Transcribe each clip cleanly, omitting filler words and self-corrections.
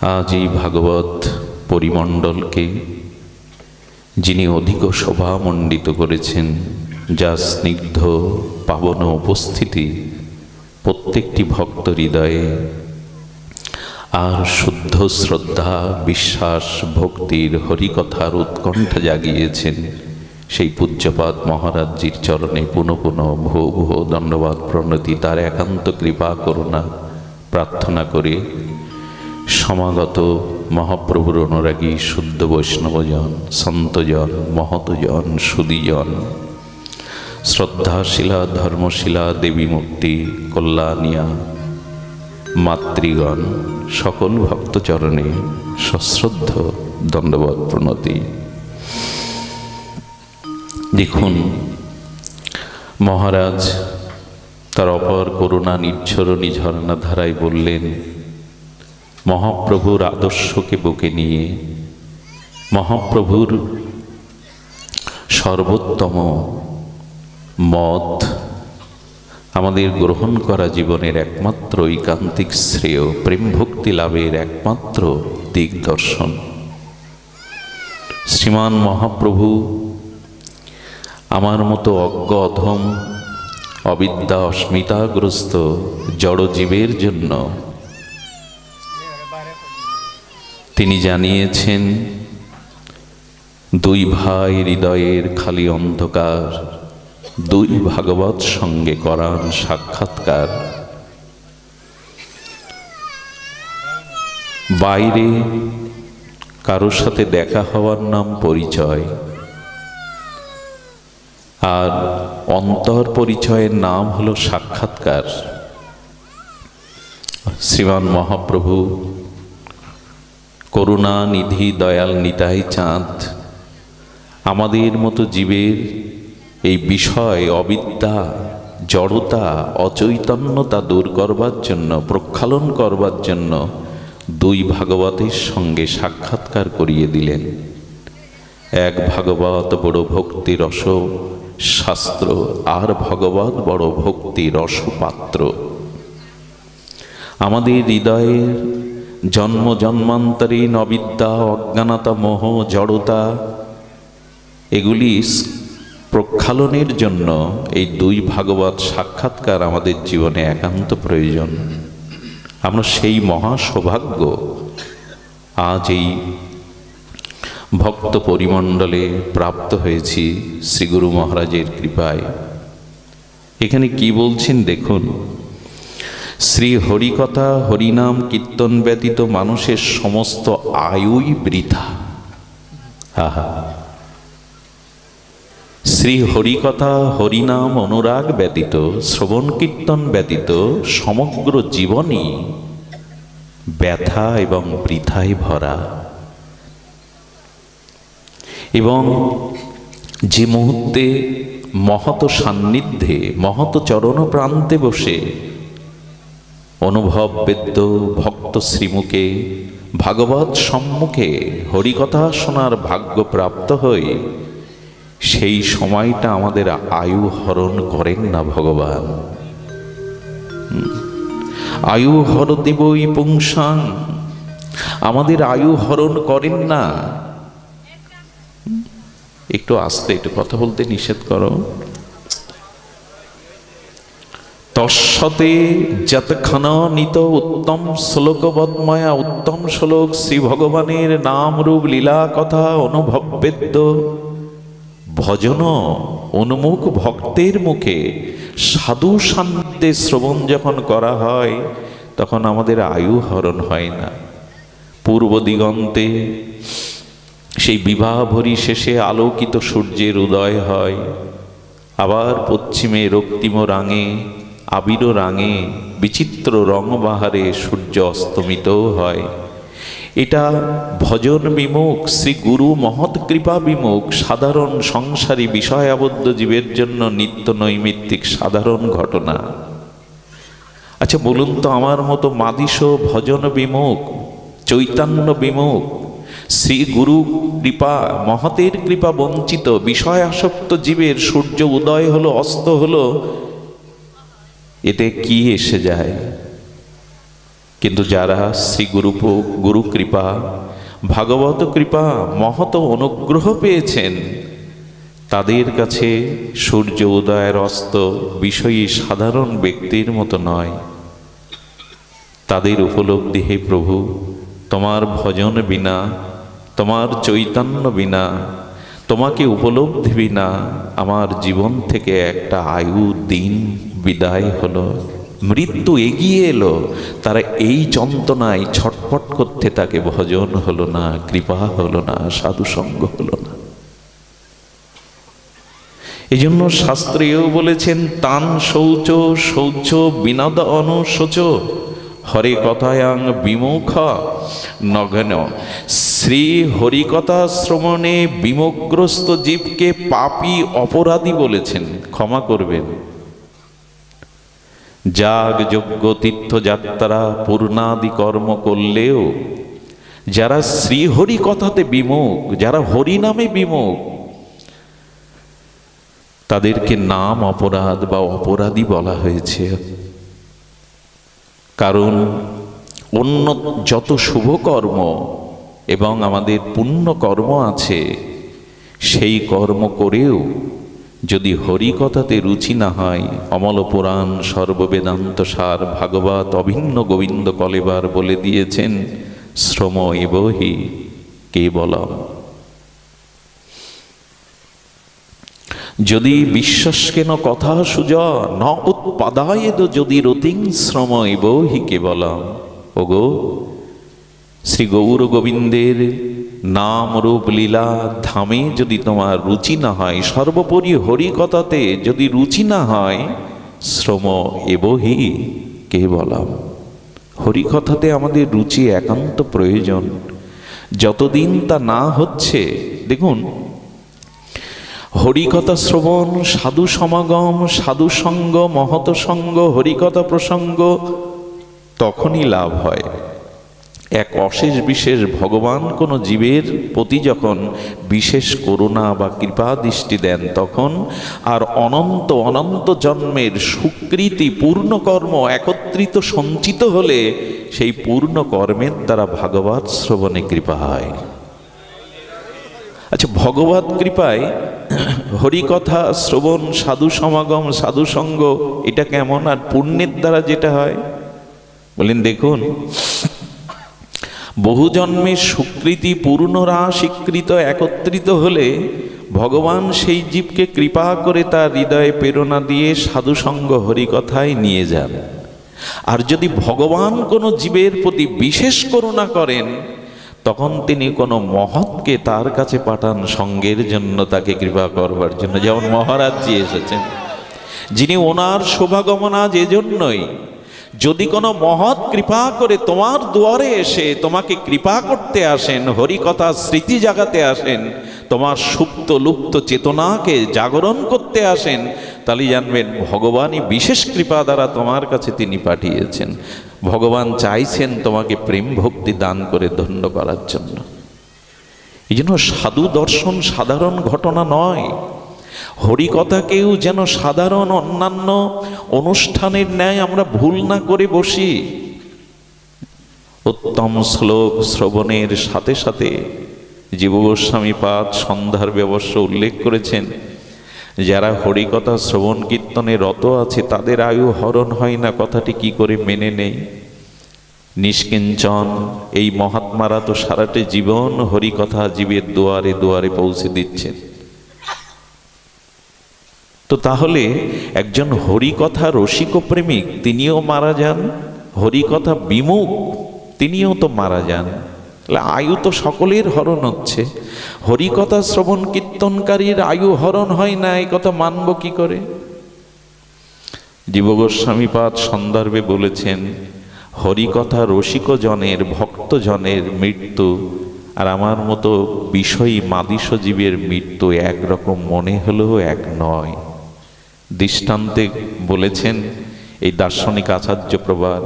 আজ এই ভাগবত পরিমণ্ডলকে যিনি অধিক শোভামণ্ডিত করেছেন, যা স্নিগ্ধ পাবন উপস্থিতি প্রত্যেকটি ভক্ত হৃদয়ে আর শুদ্ধ শ্রদ্ধা, বিশ্বাস, ভক্তির হরিকথার উৎকণ্ঠা জাগিয়েছেন, সেই পূজ্যপাদ মহারাজজির চরণে পুনঃ পুনঃ ভূ ভূ দণ্ডবাদ প্রণতি, তার একান্ত কৃপা করুণা প্রার্থনা করে সমাগত মহাপ্রভুর অনুরাগী শুদ্ধ বৈষ্ণবজন, সন্তজন, মহতজন, সুদীজন, শ্রদ্ধাশীলা ধর্মশীলা দেবী মূর্তি, কল্যাণিয়া মাতৃগণ, সকল ভক্তচরণে সশ্রদ্ধ দণ্ডবাদ প্রণতি। দেখুন, মহারাজ তার অপর করুণা নির্ঝরণী ঝর্ণাধারায় বললেন, মহাপ্রভুর আদর্শকে বুকে নিয়ে মহাপ্রভুর সর্বোত্তম মত আমাদের গ্রহণ করা জীবনের একমাত্র ঐকান্তিক শ্রেয়, প্রেম ভক্তি লাভের একমাত্র দিগদর্শন। শ্রীমান মহাপ্রভু আমার মতো অজ্ঞ অধম অবিদ্যা অস্মিতাগ্রস্ত জড়জীবের জন্য তিনি জানিয়েছেন, দুই ভাই হৃদয়ের খালি অন্ধকার, দুই ভাগবত সঙ্গে করান সাক্ষাৎকার। বাইরে কারোর সাথে দেখা হওয়ার নাম পরিচয়, আর অন্তর পরিচয়ের নাম হলো সাক্ষাৎকার। শ্রীমান মহাপ্রভু করুণা নিধি দয়াল নিতাই চাঁদ আমাদের মতো জীবের এই বিষয় অবিদ্যা, জড়তা, অচৈতন্যতা দূর করবার জন্য, প্রক্ষালন করবার জন্য দুই ভাগবতের সঙ্গে সাক্ষাৎকার করিয়ে দিলেন। এক ভাগবত বড় ভক্তি রস শাস্ত্র, আর ভগবত বড় ভক্তি রসপাত্র। আমাদের হৃদয়ের জন্ম জন্মান্তরীণ অবিদ্যা, অজ্ঞানতা, মোহ, জড়তা, এগুলি প্রক্ষালনের জন্য এই দুই ভাগবত সাক্ষাৎকার আমাদের জীবনে একান্ত প্রয়োজন। আমরা সেই মহা সৌভাগ্য আজ এই ভক্ত পরিমণ্ডলে প্রাপ্ত হয়েছি শ্রীগুরু মহারাজের কৃপায়। এখানে কি বলছেন দেখুন, শ্রী হরিকথা হরিনাম কীর্তন ব্যতীত মানুষের সমস্ত আয়ুই বৃথা। আহা, শ্রী হরিকথা হরিনাম অনুরাগ ব্যতীত, শ্রবণ কীর্তন ব্যতীত সমগ্র জীবনই ব্যথা এবং বৃথায় ভরা। এবং যে মুহূর্তে মহৎ সান্নিধ্যে, মহৎ চরণ প্রান্তে বসে অনুভব বেদ্য ভক্ত শ্রীমুখে ভাগবত সম্মুখে হরিকথা শোনার ভাগ্য প্রাপ্ত হয়ে, সেই সময়টা আমাদের আয়ু হরণ করেন না ভগবান। আয়ু হরতিবৈ পুংসাং, আমাদের আয়ু হরণ করেন না। একটু আস্তে, একটু কথা বলতে নিষেধ করো। তৎসতে যৎক্ষণানিত উত্তম শ্লোকবৎময়া, উত্তম শ্লোক শ্রী ভগবানের নাম রূপ লীলা কথা অনুভব বেদ্য ভজন উন্মুখ ভক্তের মুখে সাধু সান্নিধ্যে শ্রবণ যখন করা হয়, তখন আমাদের আয়ু হরণ হয় না। পূর্ব দিগন্তে সেই বিবাহ ভরি শেষে আলোকিত সূর্যের উদয় হয়, আবার পশ্চিমে রক্তিম রাঙে, আবির রাঙে, বিচিত্র রংবাহারে সূর্য অস্তমিতও হয়। এটা ভজন বিমুখ, শ্রী গুরু মহৎ কৃপা বিমুখ সাধারণ সংসারী বিষয় আবদ্ধ জীবের জন্য নিত্য নৈমিত্তিক সাধারণ ঘটনা। আচ্ছা বলুন তো, আমার মতো মাদিস ভজন বিমুখ, চৈতন্য বিমুখ, শ্রী গুরু কৃপা মহতের কৃপা বঞ্চিত বিষয় আসক্ত জীবের সূর্য উদয় হলো, অস্ত হলো, এতে কি এসে যায়? কিন্তু যারা শ্রী গুরু কৃপা, ভাগবত কৃপা, মহৎ অনুগ্রহ পেয়েছেন, তাদের কাছে সূর্য উদয়ের অস্ত বিষয়ী সাধারণ ব্যক্তির মতো নয়। তাদের উপলব্ধি, হে প্রভু, তোমার ভজন বিনা, তোমার চৈতন্য বিনা, তোমাকে উপলব্ধি বিনা আমার জীবন থেকে একটা আয়ু দিন বিদায় হলো, মৃত্যু এগিয়ে এলো। তারা এই যন্ত্রণায় ছটফট করতে তাকে ভজন হলো না, কৃপা হলো না, সাধুসঙ্গ হলো না। এই জন্য শাস্ত্রেও বলেছেন, তান শৌচ শৌচ বিনোদ অনুশোচ হরে কথায়াং বিমুখ নগ্ন। শ্রী হরিকথা শ্রবণে বিমুখগ্রস্ত জীবকে পাপী অপরাধী বলেছেন, ক্ষমা করবেন। যাগ যজ্ঞ তীর্থযাত্রা পূর্ণাদি কর্ম করলেও যারা শ্রীহরি কথাতে বিমুখ, যারা হরি নামে বিমুখ, তাদেরকে নাম অপরাধ বা অপরাধী বলা হয়েছে। কারণ অন্য যত শুভ কর্ম এবং আমাদের পুণ্য কর্ম আছে, সেই কর্ম করেও যদি হরিকথাতে রুচি না হয়, অমল পুরাণ সর্ববেদান্ত সার ভাগবত অভিন্ন গোবিন্দ কলেবার বলে দিয়েছেন, শ্রম এবহি কেবলম। যদি বিশ্বাসকেন কথা সুজ ন উৎপাদায়েদ যদি রতিং শ্রম এবহি কেবলম। ওগো, শ্রী গৌর গোবিন্দের নাম রূপ লীলা ধামে যদি তোমার রুচি না হয়, সর্বোপরি হরিকথাতে যদি রুচি না হয়, শ্রম এবহি কেবলম। হরিকথাতে আমাদের রুচি একান্ত প্রয়োজন। যতদিন তা না হচ্ছে, দেখুন, হরিকথা শ্রবণ, সাধু সমাগম, সাধু সঙ্গ, মহৎ সঙ্গ, হরিকথা প্রসঙ্গ তখনই লাভ হয়। এক অশেষ বিশেষ ভগবান কোনো জীবের প্রতি যখন বিশেষ করুণা বা কৃপা দৃষ্টি দেন, তখন আর অনন্ত অনন্ত জন্মের সুকৃতি পূর্ণ কর্ম একত্রিত সঞ্চিত হলে সেই পূর্ণ কর্মের দ্বারা ভাগবত শ্রবণে কৃপা হয়। আচ্ছা, ভগবত কৃপায় হরিকথা শ্রবণ, সাধু সমাগম, সাধু সঙ্গ, এটা কেমন? আর পুণ্যের দ্বারা যেটা হয়, বলেন দেখুন, বহু জন্মের সুকৃতি পূর্ণরা স্বীকৃত একত্রিত হলে ভগবান সেই জীবকে কৃপা করে তার হৃদয়ে প্রেরণা দিয়ে সাধুসঙ্গ হরিকথায় নিয়ে যান। আর যদি ভগবান কোনো জীবের প্রতি বিশেষ করুণা করেন, তখন তিনি কোনো মহৎকে তার কাছে পাঠান সঙ্গের জন্য, তাকে কৃপা করবার জন্য। যেমন মহারাজজি এসেছেন, যিনি ওনার শোভাগমনা যে জন্যই, যদি কোনো মহৎ কৃপা করে তোমার দুয়ারে এসে তোমাকে কৃপা করতে আসেন, হরিকথা স্মৃতি জাগাতে আসেন, তোমার সুপ্ত লুপ্ত চেতনাকে জাগরণ করতে আসেন, তাহলে জানবেন ভগবানই বিশেষ কৃপা দ্বারা তোমার কাছে তিনি পাঠিয়েছেন। ভগবান চাইছেন তোমাকে প্রেম ভক্তি দান করে ধন্য করার জন্য। এই জন্য সাধু দর্শন সাধারণ ঘটনা নয়। হরিকথাকেও যেন সাধারণ অন্যান্য অনুষ্ঠানের ন্যায় আমরা ভুল না করে বসি। উত্তম শ্লোক শ্রবণের সাথে সাথে জীব গোস্বামী পাদ সন্ধ্যার ব্যবস্থা উল্লেখ করেছেন, যারা হরিকথা শ্রবণ কীর্তনে রত আছে তাদের আয়ু হরণ হয় না, কথাটি কি করে মেনে নেই? নিষ্কিঞ্চন এই মহাত্মারা তো সারাটে জীবন হরিকথা জীবের দুয়ারে দুয়ারে পৌঁছে দিচ্ছেন। তো তাহলে একজন হরিকথা রসিক প্রেমিক তিনিও মারা যান, হরিকথা বিমুখ তিনিও তো মারা যান। তাহলে আয়ু তো সকলের হরণ হচ্ছে, হরিকথা শ্রবণ কীর্তনকারীর আয়ু হরণ হয় না, এই কথা মানব কি করে? জীব গোস্বামীপাদ সন্দর্ভে বলেছেন, হরিকথা রসিক জনের ভক্তজনের মৃত্যু আর আমার মতো বিষয়ী মাদিস জীবের মৃত্যু একরকম মনে হলেও এক নয়। দৃষ্টান্তে বলেছেন এই দার্শনিক আচার্য প্রবাদ,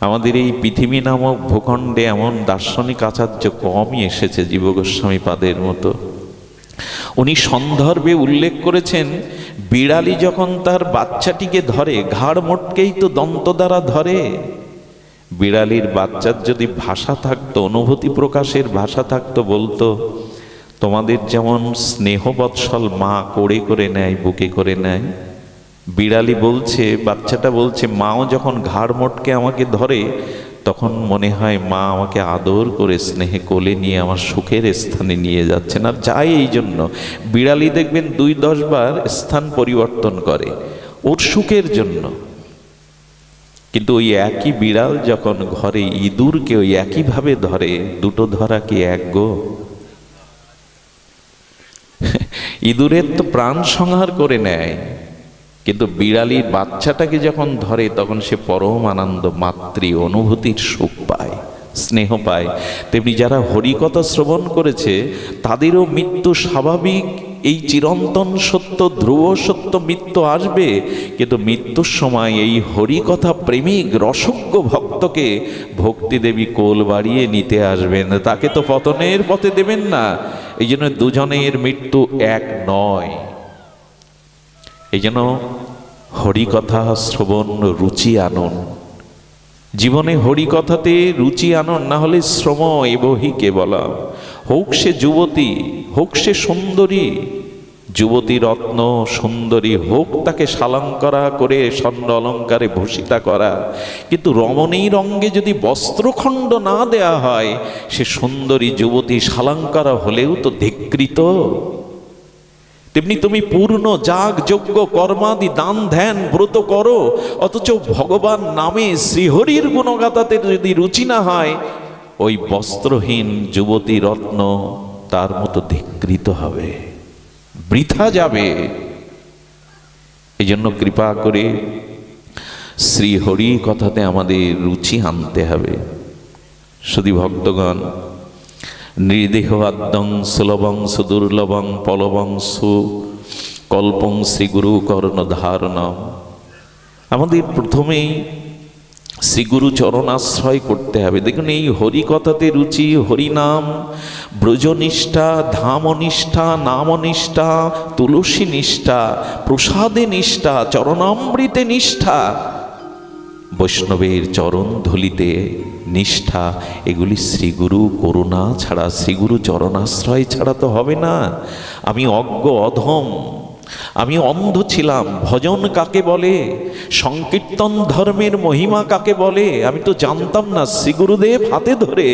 আমাদের এই পৃথিবী নামক ভূখণ্ডে এমন দার্শনিক আচার্য কমই এসেছে জীব গোস্বামীপাদের মতো। উনি সন্দর্ভে উল্লেখ করেছেন, বিড়ালি যখন তার বাচ্চাটিকে ধরে, ঘাড় মোটকেই তো দন্ত দ্বারা ধরে। বিড়ালির বাচ্চার যদি ভাষা থাকতো, অনুভূতি প্রকাশের ভাষা থাকতো, বলতো তোমাদের যেমন স্নেহবৎসল মা কোড়ে করে নেয়, বুকে করে নেয়, বিড়ালি বলছে, বাচ্চাটা বলছে, মাও যখন ঘাড় মোটকে আমাকে ধরে তখন মনে হয় মা আমাকে আদর করে স্নেহে কোলে নিয়ে আমার সুখের স্থানে নিয়ে যাচ্ছেন। আর যাই এই জন্য বিড়ালি দেখবেন 2-10 বার স্থান পরিবর্তন করে ওর সুখের জন্য। কিন্তু ওই একই বিড়াল যখন ঘরে ইঁদুরকে ওই একইভাবে ধরে, দুটো ধরা কি এক গো? ইঁদুরের তো প্রাণ সংহার করে নেয়, কিন্তু বিড়ালির বাচ্চাটাকে যখন ধরে তখন সে পরম আনন্দ, মাতৃ অনুভূতির সুখ পায়, স্নেহ পায়। তেমনি যারা হরিকথা শ্রবণ করেছে তাদেরও মৃত্যু স্বাভাবিক, এই চিরন্তন সত্য, ধ্রুব সত্য, মৃত্যু আসবে। কিন্তু মৃত্যুর সময় এই হরিকথা প্রেমিক রসজ্ঞ ভক্তকে ভক্তি দেবী কোল বাড়িয়ে নিতে আসবেন, তাকে তো পতনের পথে দেবেন না। এই জন্য দুজনের মৃত্যু এক নয়। এই জন্য হরিকথা শ্রবণ রুচি আনুন, জীবনে হরিকথাতে রুচি আনুন, না হলে শ্রম এবহি কেবলা। হোক সে যুবতী, হোক সে সুন্দরী, যুবতী রত্ন সুন্দরী হোক, তাকে শালঙ্করা করে স্বর্ণ অলঙ্কারে ভূষিতা করা, কিন্তু রমণীর অঙ্গে যদি বস্ত্রখণ্ড না দেয়া হয়, সে সুন্দরী যুবতী শালঙ্করা হলেও তো ধিক্কৃত। তেমনি তুমি পূর্ণ যাগ যজ্ঞ কর্মাদি দান ধ্যান ব্রত করো, অথচ ভগবান নামে শ্রীহরির গুণগাথাতে যদি রুচি না হয়, ওই বস্ত্রহীন যুবতী রত্ন তার মতো ধিক্কৃত হবে, বৃথা যাবে। এই জন্য কৃপা করে শ্রীহরি কথাতে আমাদের রুচি আনতে হবে। শুধু ভক্তগণ, নৃদেহ আদ্যং সুলভং সুদুর্লভং পলবং সুকল্পং শ্রীগুরু কর্ণধারণ। আমাদের প্রথমেই শ্রীগুরু চরণাশ্রয় করতে হবে। দেখুন, এই হরিকথাতে রুচি, হরিনাম, ব্রজনিষ্ঠা, ধামনিষ্ঠা, নামনিষ্ঠা, তুলসী নিষ্ঠা, প্রসাদে নিষ্ঠা, চরণামৃতে নিষ্ঠা, বৈষ্ণবের চরণ ধুলিতে নিষ্ঠা, এগুলি শ্রীগুরু করুণা ছাড়া, শ্রীগুরু চরণাশ্রয় ছাড়া তো হবে না। আমি অজ্ঞ অধম, আমি অন্ধ ছিলাম। ভজন কাকে বলে, সংকীর্তন ধর্মের মহিমা কাকে বলে, আমি তো জানতাম না। শ্রীগুরুদেব হাতে ধরে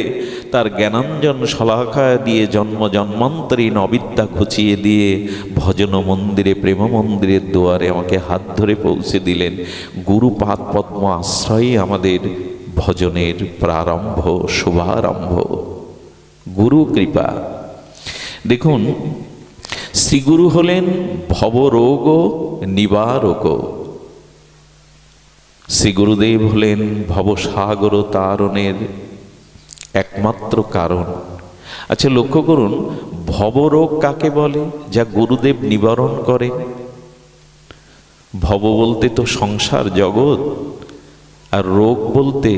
তার জ্ঞানাঞ্জন শলাকা দিয়ে জন্ম জন্মান্তরীণ অবিদ্যা ঘুচিয়ে দিয়ে ভজন মন্দিরে, প্রেম মন্দিরের দুয়ারে আমাকে হাত ধরে পৌঁছে দিলেন। গুরুপাদ পদ্ম আশ্রয়ই আমাদের ভজনের প্রারম্ভ, শুভারম্ভ, গুরু কৃপা। দেখুন, শ্রীগুরু হলেন ভবরোগ নিবারক, শ্রীগুরুদেব হলেন ভবসাগর তারণের একমাত্র কারণ। আচ্ছা, লক্ষ্য করুন, ভবরোগ কাকে বলে? যা গুরুদেব নিবারণ করেন। ভব বলতে তো সংসার জগৎ, আর রোগ বলতে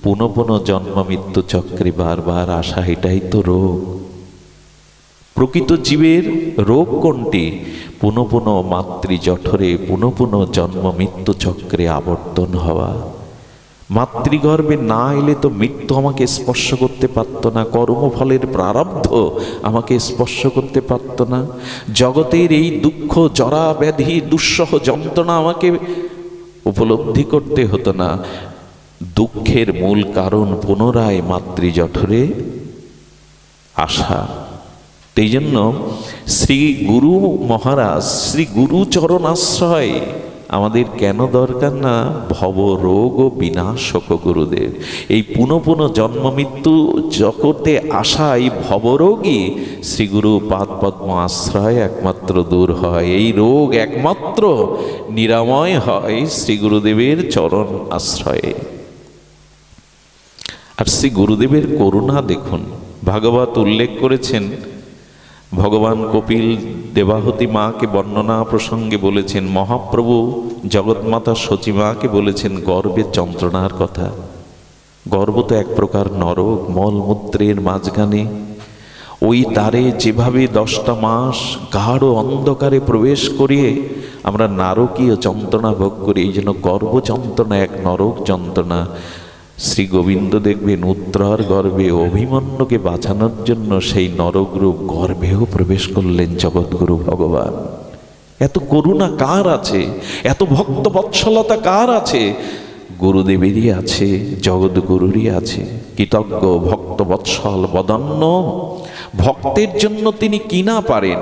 পুনঃ পুনঃ জন্ম মৃত্যু চক্রে বারবার আসা, এটাই তো রোগ। প্রকৃত জীবের রোগ কোনটি? পুনঃ পুনঃ মাতৃ জঠরে পুনঃ পুনঃ জন্ম মৃত্যু চক্রে আবর্তন হওয়া। মাতৃগর্ভে না এলে তো মৃত্যু আমাকে স্পর্শ করতে পারত না, কর্মফলের প্রারব্ধ আমাকে স্পর্শ করতে পারত না, জগতের এই দুঃখ, জরা ব্যাধি, দুঃসহ যন্ত্রণা আমাকে উপলব্ধি করতে হতো না। দুঃখের মূল কারণ পুনরায় মাতৃ জঠরে আসা। এই জন্য শ্রী গুরু মহারাজ, শ্রী গুরু চরণ আশ্রয় আমাদের কেন দরকার? না ভব রোগ ও বিনাশক গুরুদেব। এই পুনঃ পুনঃ জন্ম মৃত্যু জগতে আসা এই ভবরোগী শ্রীগুরু পাদ পদ্ম আশ্রয় একমাত্র দূর হয়। এই রোগ একমাত্র নিরাময় হয় শ্রী গুরুদেবের চরণ আশ্রয়ে। আর শ্রী গুরুদেবের করুণা দেখুন, ভাগবত উল্লেখ করেছেন। ভগবান কপিল দেবাহতী মাকে বর্ণনা প্রসঙ্গে বলেছেন, মহাপ্রভু জগৎমাতা সচিমাকে বলেছেন গর্ভের যন্ত্রণার কথা। গর্ভ তো এক প্রকার নরক, মলমূত্রের মাঝখানে ওই তারে যেভাবে 10টা মাস গাঢ় অন্ধকারে প্রবেশ করিয়ে আমরা নারকীয় যন্ত্রণা ভোগ করি, এই জন্য গর্ভ যন্ত্রণা এক নরক যন্ত্রণা। শ্রী গোবিন্দ দেখবেন উত্তরার গর্ভে অভিমন্যুকে বাঁচানোর জন্য সেই নরগ্রূপ গর্ভেও প্রবেশ করলেন জগৎগুরু ভগবান। এত করুণা কার আছে, এত ভক্ত বৎসলতা কার আছে? গুরুদেবেরই আছে, জগৎগুরুরই আছে। কৃতজ্ঞ ভক্ত বৎসল বদান্য, ভক্তের জন্য তিনি কি না পারেন।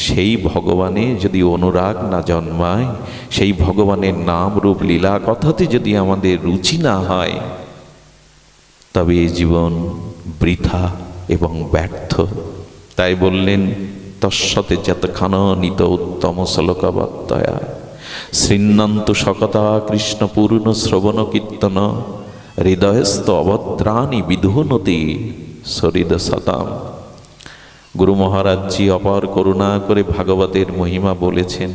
সেই ভগবানে যদি অনুরাগ না জন্মায়, সেই ভগবানের নাম রূপ লীলা কথাতে যদি আমাদের রুচি না হয়, তবে এই জীবন বৃথা এবং ব্যর্থ। তাই বললেন তস্সতে যতখান নিত উত্তম শ্লোকবত্তয়া শৃণ্বন্তু সকতা কৃষ্ণ পূর্ণ শ্রবণ কীর্তন হৃদয়স্থ অভদ্রাণি বিধুনতি সরিদ সতাম। গুরু মহারাজজি অপার করুণা করে ভাগবতের মহিমা বলেছেন,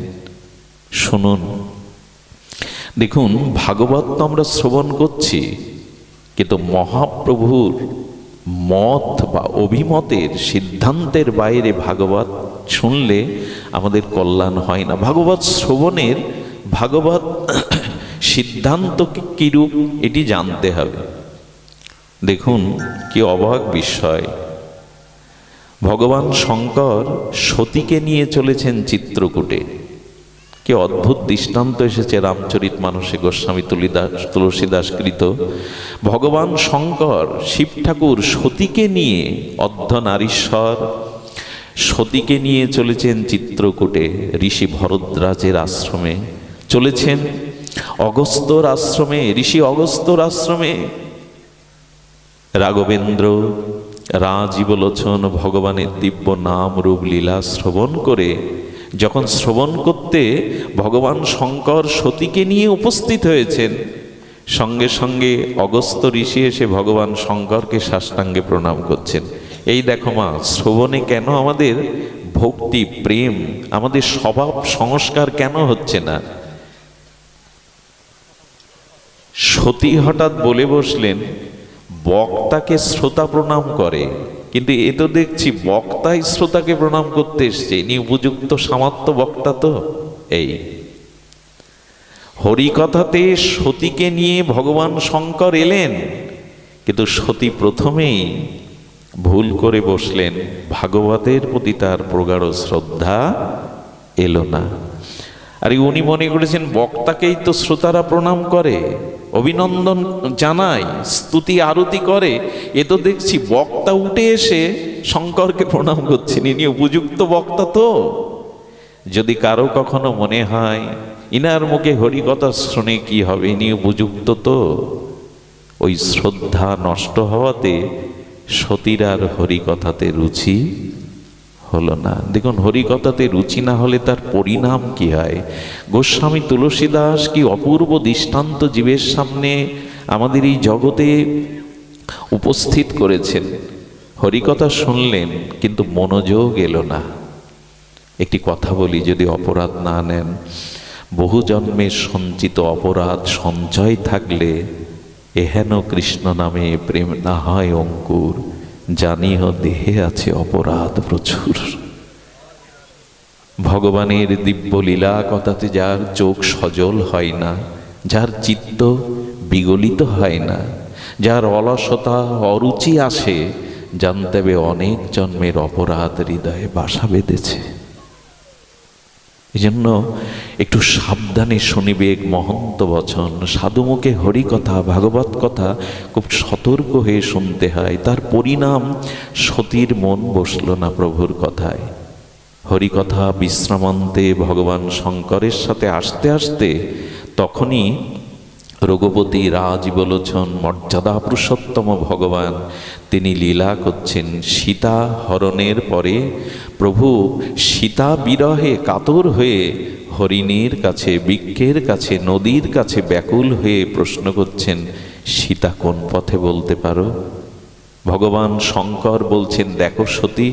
শুনুন। দেখুন, ভাগবত তো আমরা শ্রবণ করছি, কিন্তু মহাপ্রভুর মত বা অভিমতের সিদ্ধান্তের বাইরে ভাগবত শুনলে আমাদের কল্যাণ হয় না। ভাগবত শ্রবণের, ভাগবত সিদ্ধান্ত কিরূপ এটি জানতে হবে। দেখুন কি অবাক বিষয়, ভগবান শঙ্কর সতীকে নিয়ে চলেছেন চিত্রকূটে। কি অদ্ভুত দৃষ্টান্ত এসেছে রামচরিতমানসে গোস্বামী তুলসীদাসকৃত। ভগবান শঙ্কর শিব ঠাকুর সতীকে নিয়ে, অর্ধনারীশ্বর সতীকে নিয়ে চলেছেন চিত্রকূটে। ঋষি ভরদ্রাজের আশ্রমে চলেছেন, অগস্ত্যর আশ্রমে, ঋষি অগস্ত্যর আশ্রমে। রাঘবেন্দ্র রাজীবলোচন ভগবানের দিব্য নাম রূপ লীলা শ্রবণ করে, যখন শ্রবণ করতে ভগবান শঙ্কর সতীকে নিয়ে উপস্থিত হয়েছেন, সঙ্গে সঙ্গে অগস্ত্য ঋষি এসে ভগবান শঙ্করকে সাষ্টাঙ্গে প্রণাম করছেন। এই দেখো মা, শ্রবণে কেন আমাদের ভক্তি প্রেম, আমাদের স্বভাব সংস্কার কেন হচ্ছে না? সতী হঠাৎ বলে বসলেন, বক্তাকে শ্রোতা প্রণাম করে, কিন্তু এ তো দেখছি বক্তাই শ্রোতাকে প্রণাম করতে এসছে। ইনি উপযুক্ত সামর্থ্য বক্তা তো? এই হরিকথাতে সতীকে নিয়ে ভগবান শঙ্কর এলেন, কিন্তু সতী প্রথমেই ভুল করে বসলেন, ভাগবতের প্রতি তার প্রগাঢ় শ্রদ্ধা এলো না। আর উনি মনে করেছেন বক্তাকেই তো শ্রোতারা প্রণাম করে, অভিনন্দন জানায়, স্তুতি আরতি করে। এ তো দেখছি বক্তা উঠে এসে শঙ্করকে প্রণাম করছেন। ইনি উপযুক্ত বক্তা তো? যদি কারো কখনো মনে হয় ইনার মুখে হরিকথা শুনে কি হবে, ইনি উপযুক্ত তো, ওই শ্রদ্ধা নষ্ট হওয়াতে সতীর আর হরিকথাতে রুচি হলো না। দেখুন, হরিকথাতে রুচি না হলে তার পরিণাম কি হয়। গোস্বামী তুলসীদাস কি অপূর্ব দৃষ্টান্ত জীবের সামনে আমাদের এই জগতে উপস্থিত করেছেন। হরিকথা শুনলেন, কিন্তু মনোযোগ এলো না। একটি কথা বলি, যদি অপরাধ না নেন, বহু জন্মের সঞ্চিত অপরাধ সঞ্চয় থাকলে এহেন কৃষ্ণ নামে প্রেম না হয় অঙ্কুর, জানিও দেহে আছে অপরাধ প্রচুর। ভগবানের দিব্য লীলা কথাতে যার চোখ সজল হয় না, যার চিত্ত বিগলিত হয় না, যার অলসতা অরুচি আসে, জানতে হবে অনেক জন্মের অপরাধ হৃদয়ে বাসা বেঁধেছে। এই জন্য একটু সাবধানে শুনিবে মহন্ত বচন। সাধুমুখে হরিকথা, ভাগবত কথা খুব সতর্ক হয়ে শুনতে হয়। তার পরিণাম সতীর মন বসল না প্রভুর কথায়। হরিকথা বিশ্রামান্তে ভগবান শঙ্করের সাথে আসতে আসতে তখনই রঘুপতি রাজীবলোচন মর্যাদা পুরুষোত্তম ভগবান তিনি লীলা করছেন। সীতা হরণের পরে প্রভু সীতা বিরহে কাতর হয়ে হরিণীর কাছে, বৃক্ষের কাছে, নদীর কাছে ব্যাকুল হয়ে প্রশ্ন করছেন, সীতা কোন পথে বলতে পারো? ভগবান শঙ্কর বলছেন, দেখো সতী,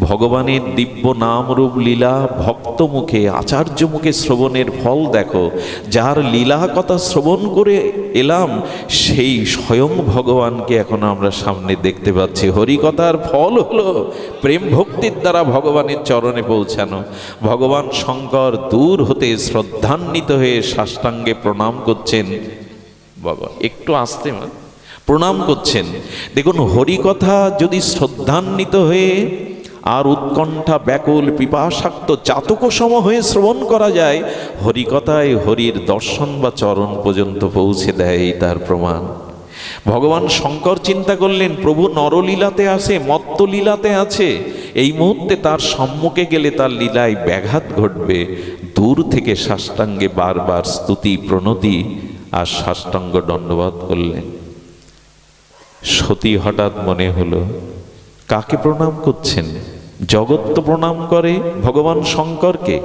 ভগবানের দিব্য নাম রূপ লীলা ভক্ত মুখে, আচার্য মুখে শ্রবণের ফল দেখো। যার লীলা কথা শ্রবণ করে এলাম, সেই স্বয়ং ভগবানকে এখন আমরা সামনে দেখতে পাচ্ছি। হরিকথার ফল হলো প্রেম ভক্তির দ্বারা ভগবানের চরণে পৌঁছানো। ভগবান শঙ্কর দূর হতে শ্রদ্ধান্বিত হয়ে সাষ্টাঙ্গে প্রণাম করছেন। বাবা একটু আসতে মা। প্রণাম করছেন। দেখুন, হরিকথা যদি শ্রদ্ধান্বিত হয়ে আর উৎকণ্ঠা ব্যাকুল পিপাসাক্ত চাতক সম হয়ে শ্রবণ করা যায়, হরিকথায় হরির দর্শন বা চরণ পর্যন্ত পৌঁছে দেয়, তার প্রমাণ। ভগবান শঙ্কর চিন্তা করলেন, প্রভু নরলীলাতে আছে, মত্তলীলাতে আছে, এই মুহূর্তে তার সম্মুখে গেলে তার লীলায় ব্যাঘাত ঘটবে। দূর থেকে সাষ্টাঙ্গে বারবার স্তুতি প্রণতি আর সাষ্টাঙ্গ দণ্ডবত করলেন। সতী হঠাৎ মনে হলো, কাকে প্রণাম করছেন? জগৎ তো প্রণাম করে ভগবান শঙ্করকে,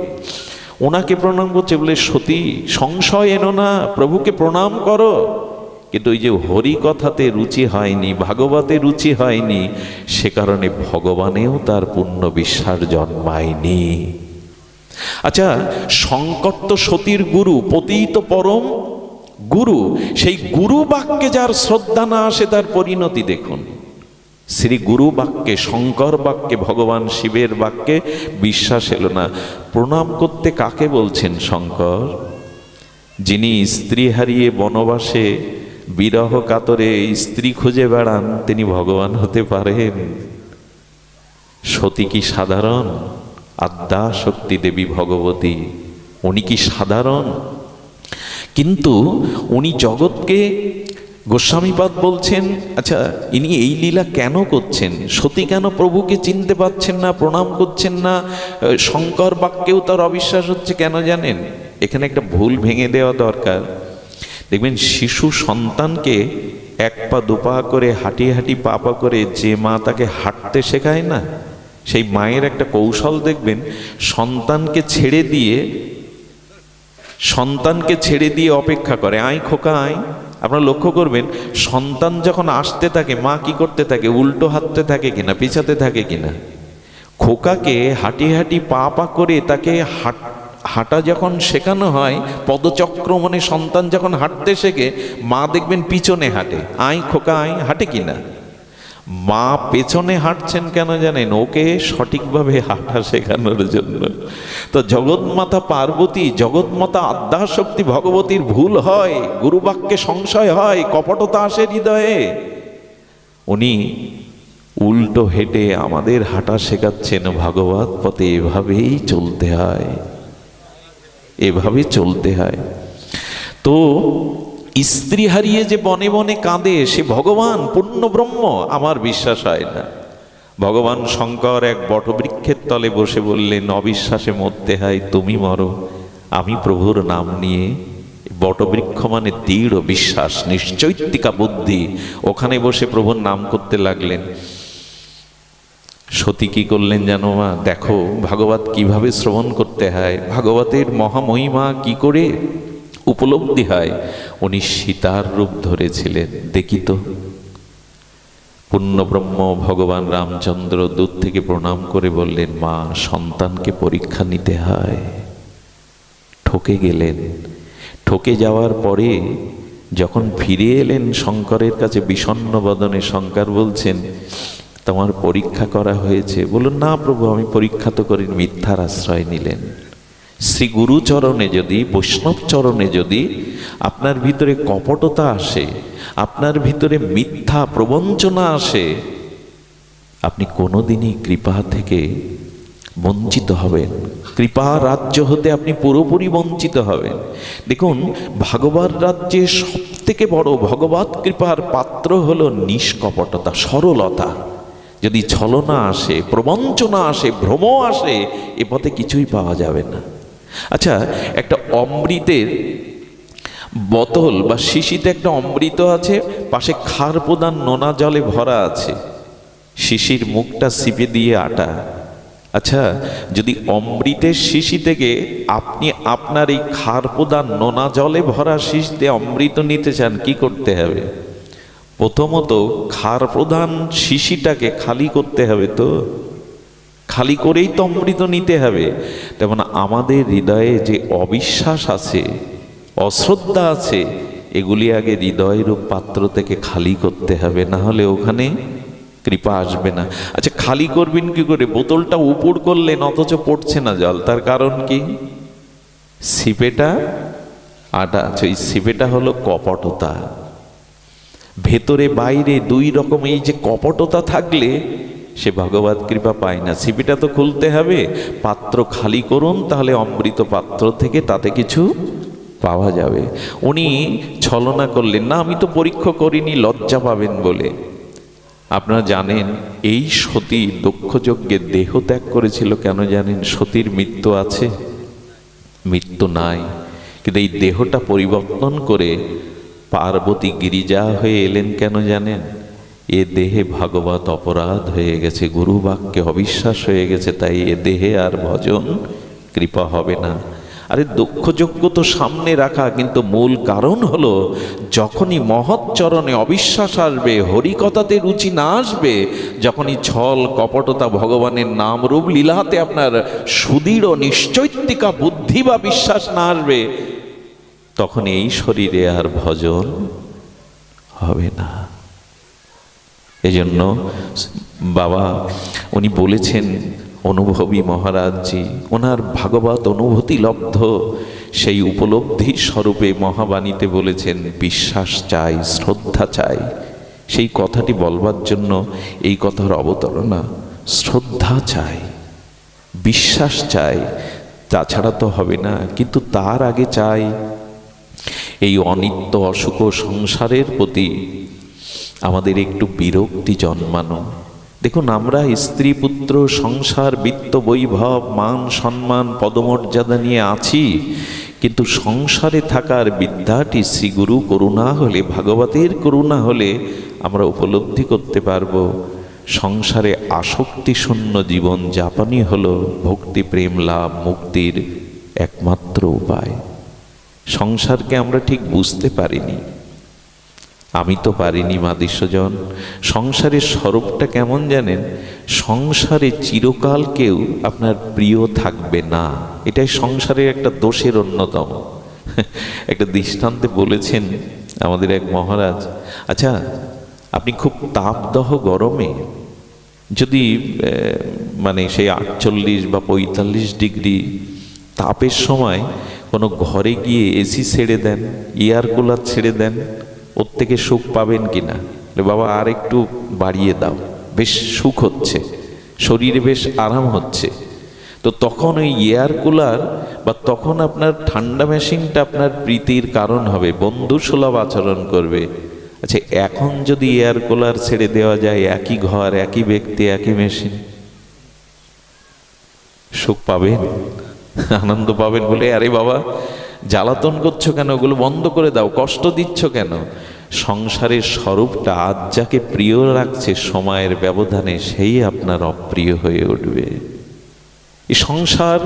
ওনাকে প্রণাম করছে বলে, সতী সংশয় এনো না, প্রভুকে প্রণাম করো। কিন্তু ওই যে হরি কথাতে রুচি হয়নি, ভাগবতে রুচি হয়নি, সে কারণে ভগবানেও তার পূর্ণ বিশ্বাস জন্মায়নি। আচ্ছা, শঙ্কর তো সতীর গুরু, পতিত পরম গুরু, সেই গুরু বাক্যে যার শ্রদ্ধা না আসে তার পরিণতি দেখুন। শ্রী গুরু বাক্যে, শঙ্কর বাক্যে, ভগবান শিবের বাক্যে বিশ্বাস এলো না। প্রণাম করতে কাকে বলছেন শঙ্কর? যিনি স্ত্রী হারিয়ে বনবাসে বিরহ কাতরে স্ত্রী খুঁজে বেড়ান, তিনি ভগবান হতে পারেন? সতী কি সাধারণ? আদ্যা শক্তি দেবী ভগবতী, উনি কি সাধারণ? কিন্তু উনি জগৎকে, গোস্বামীপাদ বলছেন, আচ্ছা ইনি এই লীলা কেন করছেন? সতী কেন প্রভুকে চিনতে পারছেন না, প্রণাম করছেন না? শঙ্কর বাক্যেও তার অবিশ্বাস হচ্ছে কেন জানেন? এখানে একটা ভুল ভেঙে দেওয়া দরকার। দেখবেন, শিশু সন্তানকে এক পা দুপা করে হাঁটি হাঁটি পা পা করে যে মা তাকে হাঁটতে শেখায় না, সেই মায়ের একটা কৌশল দেখবেন, সন্তানকে ছেড়ে দিয়ে অপেক্ষা করে, আয় খোকা আয়। আপনারা লক্ষ্য করবেন, সন্তান যখন আসতে থাকে মা কি করতে থাকে? উল্টো হাঁটতে থাকে কিনা, পিছাতে থাকে কিনা? খোকাকে হাঁটি হাঁটি পা পা করে তাকে হাঁটা যখন শেখানো হয়, পদচক্র মানে সন্তান যখন হাঁটতে শেখে, মা দেখবেন পিছনে হাঁটে, আয় খোকা আয়, হাঁটে কিনা? মা পেছনে হাঁটছেন কেন জানেন? ওকে সঠিকভাবে হাঁটা শেখানোর জন্য। তো জগৎমাতা পার্বতী, জগৎমাতা আদ্যাশক্তি ভগবতীর ভুল হয়, গুরুবাক্যে সংশয় হয়, কপটতা আসে হৃদয়ে। উনি উল্টো হেঁটে আমাদের হাঁটা শেখাচ্ছেন ভাগবত পথে। এভাবেই চলতে হয়, এভাবে চলতে হয়। তো স্ত্রী হারিয়ে যে বনে বনে কাঁদে, সে ভগবান পূর্ণ ব্রহ্ম, আমার বিশ্বাস হয় না। ভগবান শঙ্কর এক বটবৃক্ষের তলে বসে বললেন, অবিশ্বাসে মরতে হয়, তুমি মরো, আমি প্রভুর নাম নিয়ে। বটবৃক্ষ মানে দৃঢ় বিশ্বাস, নিশ্চৈতিকা বুদ্ধি, ওখানে বসে প্রভুর নাম করতে লাগলেন। সতী কি করলেন জানো মা? দেখো ভাগবত কিভাবে শ্রবণ করতে হয়, ভাগবতের মহামহিমা কি করে উপলব্ধি হয়। উনি সীতার রূপ ধরেছিলেন, দেখি তো। পূর্ণব্রহ্ম ভগবান রামচন্দ্র দূর থেকে প্রণাম করে বললেন, মা সন্তানকে পরীক্ষা নিতে হয়। ঠকে গেলেন। ঠকে যাওয়ার পরে যখন ফিরে এলেন শঙ্করের কাছে বিষণ্ণ বদনে, শঙ্কর বলছেন, তোমার পরীক্ষা করা হয়েছে? বলুন, না প্রভু আমি পরীক্ষা তো করি। মিথ্যার আশ্রয় নিলেন। শ্রী গুরুচরণে যদি, বৈষ্ণব চরণে যদি আপনার ভিতরে কপটতা আসে, আপনার ভিতরে মিথ্যা প্রবঞ্চনা আসে, আপনি কোনোদিনই কৃপা থেকে বঞ্চিত হবেন, কৃপা রাজ্য হতে আপনি পুরোপুরি বঞ্চিত হবেন। দেখুন, ভাগবত রাজ্যে সব থেকে বড় ভগবত কৃপার পাত্র হলো নিষ্কপটতা, সরলতা। যদি ছলনা আসে, প্রবঞ্চনা আসে, ভ্রম আসে, এ পথে কিছুই পাওয়া যাবে না। আচ্ছা, একটা অমৃতের বোতল বা শিশিতে একটা অমৃত আছে, পাশে খার প্রদান নোনা জলে ভরা আছে, শিশির মুখটা সিপে দিয়ে আটা। আচ্ছা, যদি অমৃতের শিশি থেকে আপনি আপনার এই খার প্রদান নোনা জলে ভরা শিশিতে অমৃত নিতে চান, কি করতে হবে? প্রথমত খার প্রধান শিশিটাকে খালি করতে হবে। তো খালি করেই তো অমৃত নিতে হবে। তেমন আমাদের হৃদয়ে যে অবিশ্বাস আছে, অশ্রদ্ধা আছে, এগুলি আগে হৃদয়রূপ পাত্র থেকে খালি করতে হবে, না হলে ওখানে কৃপা আসবে না। আচ্ছা, খালি করবেন কি করে? বোতলটা উপর করলেন অথচ পড়ছে না জল, তার কারণ কি? সিপেটা আটা আছে, ওই সিপেটা হলো কপটতা। ভেতরে বাইরে দুই রকম এই যে কপটতা থাকলে সে ভগবত কৃপা পায় না। ছিপিটা তো খুলতে হবে, পাত্র খালি করুন, তাহলে অমৃত পাত্র থেকে তাতে কিছু পাওয়া যাবে। উনি ছলনা করলেন না, আমি তো পরীক্ষা করিনি, লজ্জা পাবেন বলে। আপনারা জানেন এই সতী দক্ষযজ্ঞে দেহ ত্যাগ করেছিল কেন জানেন? সতীর মৃত্যু আছে? মৃত্যু নাই, কিন্তু এই দেহটা পরিবর্তন করে পার্বতী গিরিজা হয়ে এলেন কেন জানেন? এ দেহে ভাগবত অপরাধ হয়ে গেছে, গুরু বাক্যে অবিশ্বাস হয়ে গেছে, তাই এ দেহে আর ভজন কৃপা হবে না। আরে দক্ষযজ্ঞ তো সামনে রাখা, কিন্তু মূল কারণ হলো যখনই মহৎ চরণে অবিশ্বাস আসবে, হরিকথাতে রুচি না আসবে, যখনই ছল কপটতা ভগবানের নাম রূপ লীলাতে আপনার সুদৃঢ় নিশ্চৈতিকা বুদ্ধি বা বিশ্বাস না আসবে, তখন এই শরীরে আর ভজন হবে না। এজন্য বাবা উনি বলেছেন, অনুভবী মহারাজজি ওনার ভাগবত অনুভূতি লব্ধ সেই উপলব্ধি স্বরূপে মহাবাণীতে বলেছেন, বিশ্বাস চাই, শ্রদ্ধা চাই। সেই কথাটি বলবার জন্য এই কথার অবতারণা। শ্রদ্ধা চাই, বিশ্বাস চাই, তাছাড়া তো হবে না। কিন্তু তার আগে চাই এই অনিত্য অসুখ সংসারের প্রতি আমাদের একটু বিরক্তি জন্মানো। দেখুন, আমরা স্ত্রী পুত্র সংসার বিত্ত বৈভব মান সম্মান পদমর্যাদা নিয়ে আছি, কিন্তু সংসারে থাকার বিদ্যাটি শ্রীগুরু করুণা হলে, ভাগবতের করুণা হলে আমরা উপলব্ধি করতে পারব সংসারে আসক্তি শূন্য জীবন যাপনই হলো ভক্তি প্রেম লাভ মুক্তির একমাত্র উপায়। সংসারকে আমরা ঠিক বুঝতে পারিনি, আমি তো পারিনি মাদিস্যজন। সংসারের স্বরূপটা কেমন জানেন? সংসারে চিরকাল কেউ আপনার প্রিয় থাকবে না, এটাই সংসারের একটা দোষের অন্যতম। একটা দৃষ্টান্তে বলেছেন আমাদের এক মহারাজ, আচ্ছা আপনি খুব তাপদহ গরমে যদি মানে সেই 48 বা 45 ডিগ্রি তাপের সময় কোনো ঘরে গিয়ে এসি ছেড়ে দেন, এয়ার কুলার ছেড়ে দেন, ওর থেকে সুখ পাবেন কিনা? বাবা আর একটু বাড়িয়ে দাও, বেশ সুখ হচ্ছে, শরীরে বেশ আরাম হচ্ছে। তো তখন ওই এয়ার কুলার বা তখন আপনার ঠান্ডা মেশিনটা আপনার প্রীতির কারণ হবে, বন্ধু সুলভ আচরণ করবে। আচ্ছা, এখন যদি এয়ার কুলার ছেড়ে দেওয়া যায়, একই ঘর একই ব্যক্তি একই মেশিন, সুখ পাবেন, আনন্দ পাবেন বলে আরে বাবা জ্বালাতন করছো কেন, ওগুলো বন্ধ করে দাও, কষ্ট দিচ্ছ কেন? সংসারের স্বরূপটা আজ যাকে প্রিয় রাখছে সময়ের ব্যবধানে সেই আপনার অপ্রিয় হয়ে উঠবে। এই সংসার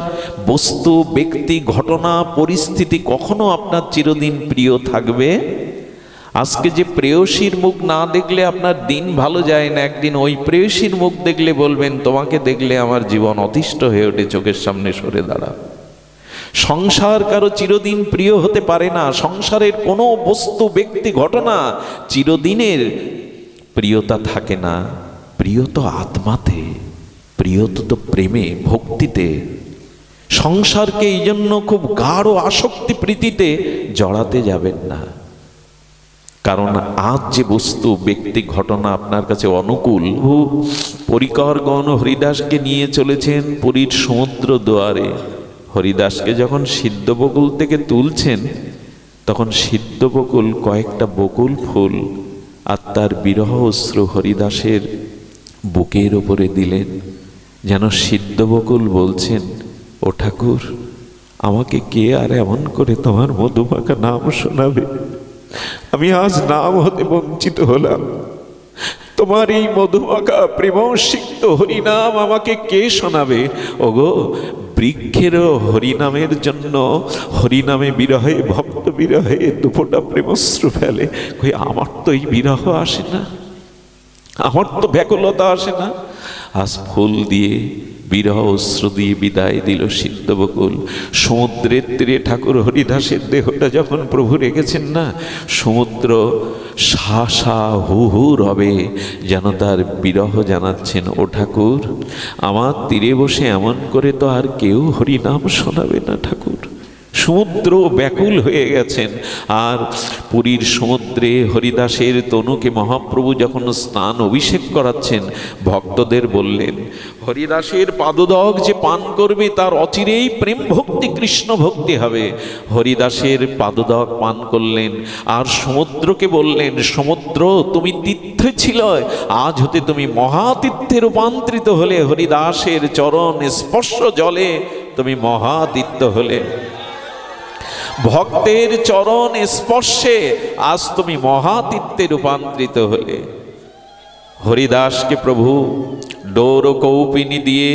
বস্তু ব্যক্তি ঘটনা পরিস্থিতি কখনো আপনার চিরদিন প্রিয় থাকবে? আজকে যে প্রেয়সীর মুখ না দেখলে আপনার দিন ভালো যায় না, একদিন ওই প্রেয়সীর মুখ দেখলে বলবেন, তোমাকে দেখলে আমার জীবন অতিষ্ঠ হয়ে ওঠে, চোখের সামনে সরে দাঁড়া। সংসার কারো চিরদিন প্রিয় হতে পারে না, সংসারের কোনো বস্তু ব্যক্তি ঘটনা চিরদিনের প্রিয়তা থাকে না। প্রিয় তো আত্মাতে, প্রিয় তো প্রেমে ভক্তিতে। সংসারকে এই জন্য খুব গাঢ় আসক্তি প্রীতিতে জড়াতে যাবেন না, কারণ আজ যে বস্তু ব্যক্তি ঘটনা আপনার কাছে অনুকূল। পরিকরগণ হরিদাসকে নিয়ে চলেছেন পুরীর সমুদ্র দুয়ারে। হরিদাসকে যখন সিদ্ধ বকুল থেকে তুলছেন, তখন সিদ্ধ বকুল কয়েকটা বকুল ফুল আর তার বিরহ অশ্রু হরিদাসের বুকের ওপরে দিলেন, যেন সিদ্ধ বকুল বলছেন, ও ঠাকুর, আমাকে কে আর এমন করে তোমার মধুমাখা নাম শোনাবে? আমি আজ নাম হতে বঞ্চিত হলাম। তোমার এই মধুমাখা প্রেমসিক্ত হরিনাম আমাকে কে শোনাবে? ওগো, বৃক্ষেরও হরিনামের জন্য হরিনামে বিরহে ভক্ত বিরহে দুফোঁটা প্রেমশ্রু ফেলে। কই আমার তো এই বিরহ আসে না, আমার তো ব্যাকুলতা আসে না। আজ ফুল দিয়ে বিরহ অশ্রু দিয়ে বিদায় দিল সিদ্ধ বকুল। সমুদ্রের তীরে ঠাকুর হরিদাসের দেহটা যখন প্রভু রেখেছেন না, সমুদ্র সা সা হু হু রবে, যেন তার বিরহ জানাচ্ছেন, ও ঠাকুর, আমার তীরে বসে এমন করে তো আর কেউ হরিনাম শোনাবে না ঠাকুর। সমুদ্র ব্যাকুল হয়ে গেছেন। আর পুরীর সমুদ্রে হরিদাসের তনুকে মহাপ্রভু যখন স্নান অভিষেক করাচ্ছেন, ভক্তদের বললেন, হরিদাসের পাদুদক যে পান করবে তার অচিরেই প্রেম ভক্তি কৃষ্ণ ভক্তি হবে। হরিদাসের পাদুদক পান করলেন আর সমুদ্রকে বললেন, সমুদ্র তুমি তীর্থে ছিল, আজ হতে তুমি মহাতীর্থে রূপান্তরিত হলে। হরিদাসের চরণ স্পর্শ জলে তুমি মহাতীর্থ হলে। ভক্তের চরণ স্পর্শে আজ তুমি মহাতীর্থে রূপান্তরিত হলে। হরিদাসকে প্রভু ডোর কৌপিনী দিয়ে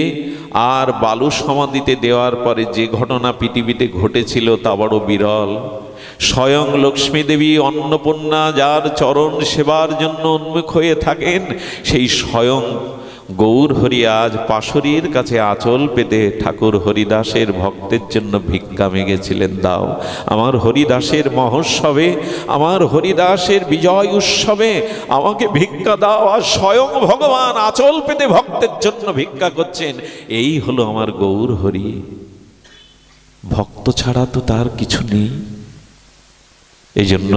আর বালু সমাধিতে দেওয়ার পরে যে ঘটনা পৃথিবীতে ঘটেছিল তা বড় বিরল। স্বয়ং লক্ষ্মী দেবী অন্নপূর্ণা যার চরণ সেবার জন্য উন্মুখ হয়ে থাকেন, সেই স্বয়ং গৌর হরি আজ পাশরীর কাছে আঁচল পেতে ঠাকুর হরিদাসের ভক্তের জন্য ভিক্ষা মেগেছিলেন, দাও আমার হরিদাসের মহোৎসবে, আমার হরিদাসের বিজয় উৎসবে আমাকে ভিক্ষা দাও। আর স্বয়ং ভগবান আঁচল পেতে ভক্তের জন্য ভিক্ষা করছেন। এই হলো আমার গৌর হরি। ভক্ত ছাড়া তো তার কিছু নেই। এই জন্য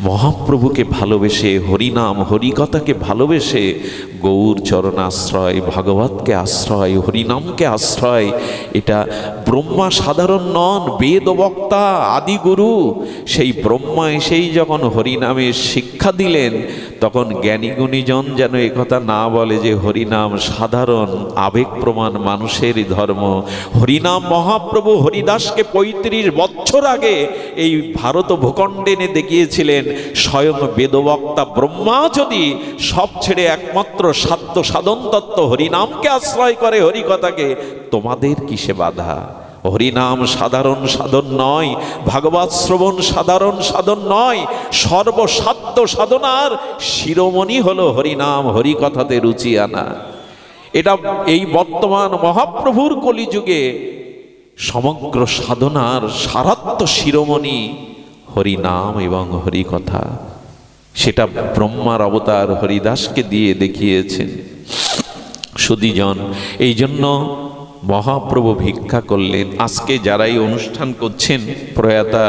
মহাপ্রভুকে ভালোবেসে, হরিনাম হরিকথাকে ভালোবেসে, গৌর চরণাশ্রয়, ভাগবতকে আশ্রয়, হরিনামকে আশ্রয়। এটা ব্রহ্মা সাধারণ নন, বেদবক্তা আদিগুরু। সেই ব্রহ্মা এসেই যখন হরিনামের শিক্ষা দিলেন, তখন জ্ঞানীগুণীজন যেন একথা না বলে যে হরিনাম সাধারণ আবেগ প্রমাণ মানুষেরই ধর্ম। হরিনাম মহাপ্রভু হরিদাসকে ৩৫ বছর আগে এই ভারত ভূখণ্ডে এনে দেখিয়েছিলেন। স্বয়ং বেদবক্তা ব্রহ্মা যদি সব ছেড়ে একমাত্র সাধ্য সাধন তত্ত্ব হরিনামকে আশ্রয় করে, হরিকথাকে, তোমাদের কিসে বাধা? হরিনাম সাধারণ সাধন নয়, ভাগবত শ্রবণ সাধারণ সাধন নয়, সর্বসাধ্য সাধনার শিরোমণি হলো হরিনাম হরিকথাতে রুচি আনা। এটা এই বর্তমান মহাপ্রভুর কলিযুগে সমগ্র সাধনার সারাত্ম শিরোমণি হরিনাম এবং হরিকথা। সেটা ব্রহ্মার অবতার হরিদাসকে দিয়ে দেখিয়েছেন সুধীজন। এই জন্য মহাপ্রভু ভিক্ষা করলেন। আজকে যারা এই অনুষ্ঠান করছেন, প্রয়াতা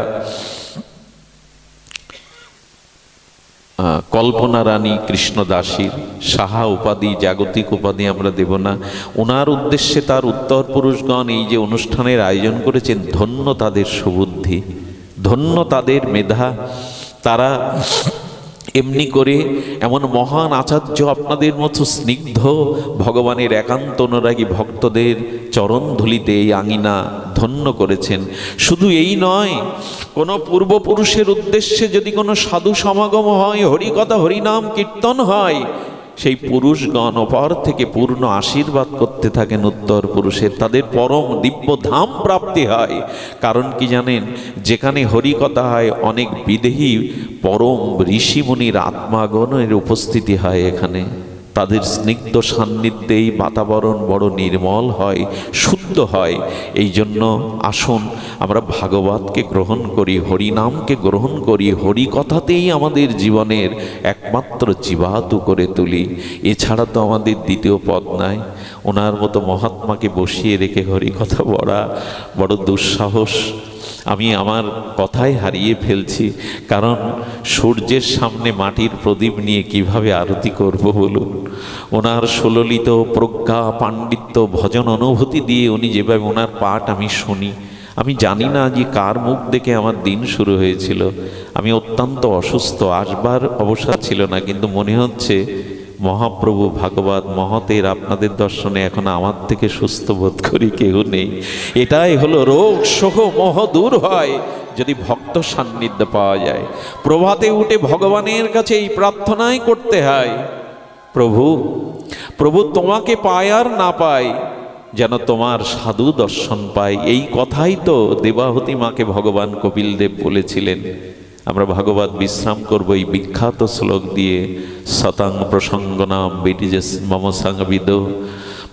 কল্পনা রানী কৃষ্ণদাসীর সাহা উপাধি, জাগতিক উপাধি আমরা দেব না, ওনার উদ্দেশ্যে তার উত্তর পুরুষগণ এই যে অনুষ্ঠানের আয়োজন করেছেন, ধন্য তাদের সুবুদ্ধি, ধন্য তাদের মেধা। তারা এমনি করে এমন মহান আচার্য, আপনাদের মতো স্নিগ্ধ ভগবানের একান্ত অনুরাগী ভক্তদের চরণ ধুলিতে এই আঙিনা ধন্য করেছেন। শুধু এই নয়, কোনো পূর্বপুরুষের উদ্দেশ্যে যদি কোনো সাধু সমাগম হয়, হরিকথা হরিনাম কীর্তন হয়, সেই পুরুষগণ অপর থেকে পূর্ণ আশীর্বাদ করতে থাকেন উত্তর পুরুষের, তাদের পরম দিব্য ধাম প্রাপ্তি হয়। কারণ কি জানেন, যেখানে হরিকথা হয় অনেক বিদেহী পরম ঋষিমুনির আত্মাগণের উপস্থিতি হয়। এখানে তাদের স্নিগ্ধ সান্নিধ্যেই বাতাবরণ বড় নির্মল হয়, শুদ্ধ হয়। এই জন্য আসুন আমরা ভাগবতকে গ্রহণ করি, হরিনামকে গ্রহণ করি, হরিকথাতেই আমাদের জীবনের একমাত্র জীবাতু করে তুলি। এছাড়া তো আমাদের দ্বিতীয় পথ নাই। ওনার মতো মহাত্মাকে বসিয়ে রেখে হরিকথা বলা বড় দুঃসাহস। আমি আমার কথাই হারিয়ে ফেলছি, কারণ সূর্যের সামনে মাটির প্রদীপ নিয়ে কিভাবে আরতি করব বলুন। ওনার সুললিত প্রজ্ঞা, পাণ্ডিত্য, ভজন অনুভূতি দিয়ে উনি যেভাবে ওনার পাঠ আমি শুনি, আমি জানি না যে কার মুখ দেখে আমার দিন শুরু হয়েছিল। আমি অত্যন্ত অসুস্থ, আসবার অবসর ছিল না, কিন্তু মনে হচ্ছে মহাপ্রভু ভাগবত মহতের আপনাদের দর্শনে এখন আমার থেকে সুস্থ বোধ করি কেউ নেই। এটাই হলো রোগ শোক মোহ দূর হয় যদি ভক্ত সান্নিধ্য পাওয়া যায়। প্রভাতে উঠে ভগবানের কাছে এই প্রার্থনাই করতে হয়, প্রভু প্রভু তোমাকে পায় আর না পায়, যেন তোমার সাধু দর্শন পাই। এই কথাই তো দেবাহুতি মাকে ভগবান কপিল দেব বলেছিলেন। আমরা ভাগবত বিশ্রাম করব এই বিখ্যাত শ্লোক দিয়ে। শতাং প্রসঙ্গনাম বিটিজেস মম সংবিদ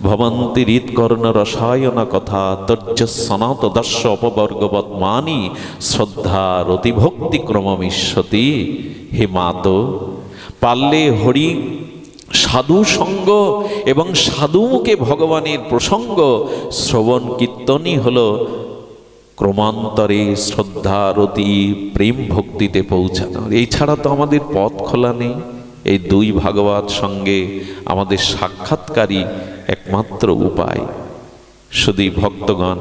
ভবন্তি হৃৎকর্ণ রসায়ন কথা তর্য সনাত দর্শ অপবর্গবৎ মানি শ্রদ্ধা রতিভক্তি ক্রমমিষ্যতি। হে মাতো, পারলে হরি সাধু সঙ্গ এবং সাধুমুখে ভগবানের প্রসঙ্গ শ্রবণ কীর্তনই হলো ক্রমান্তরে শ্রদ্ধারতি প্রেম ভক্তিতে পৌঁছানো। এই ছাড়া তো আমাদের পথ খোলা নেই। এই দুই ভাগবত সঙ্গে আমাদের সাক্ষাৎকারী একমাত্র উপায়। শুধু ভক্তগণ,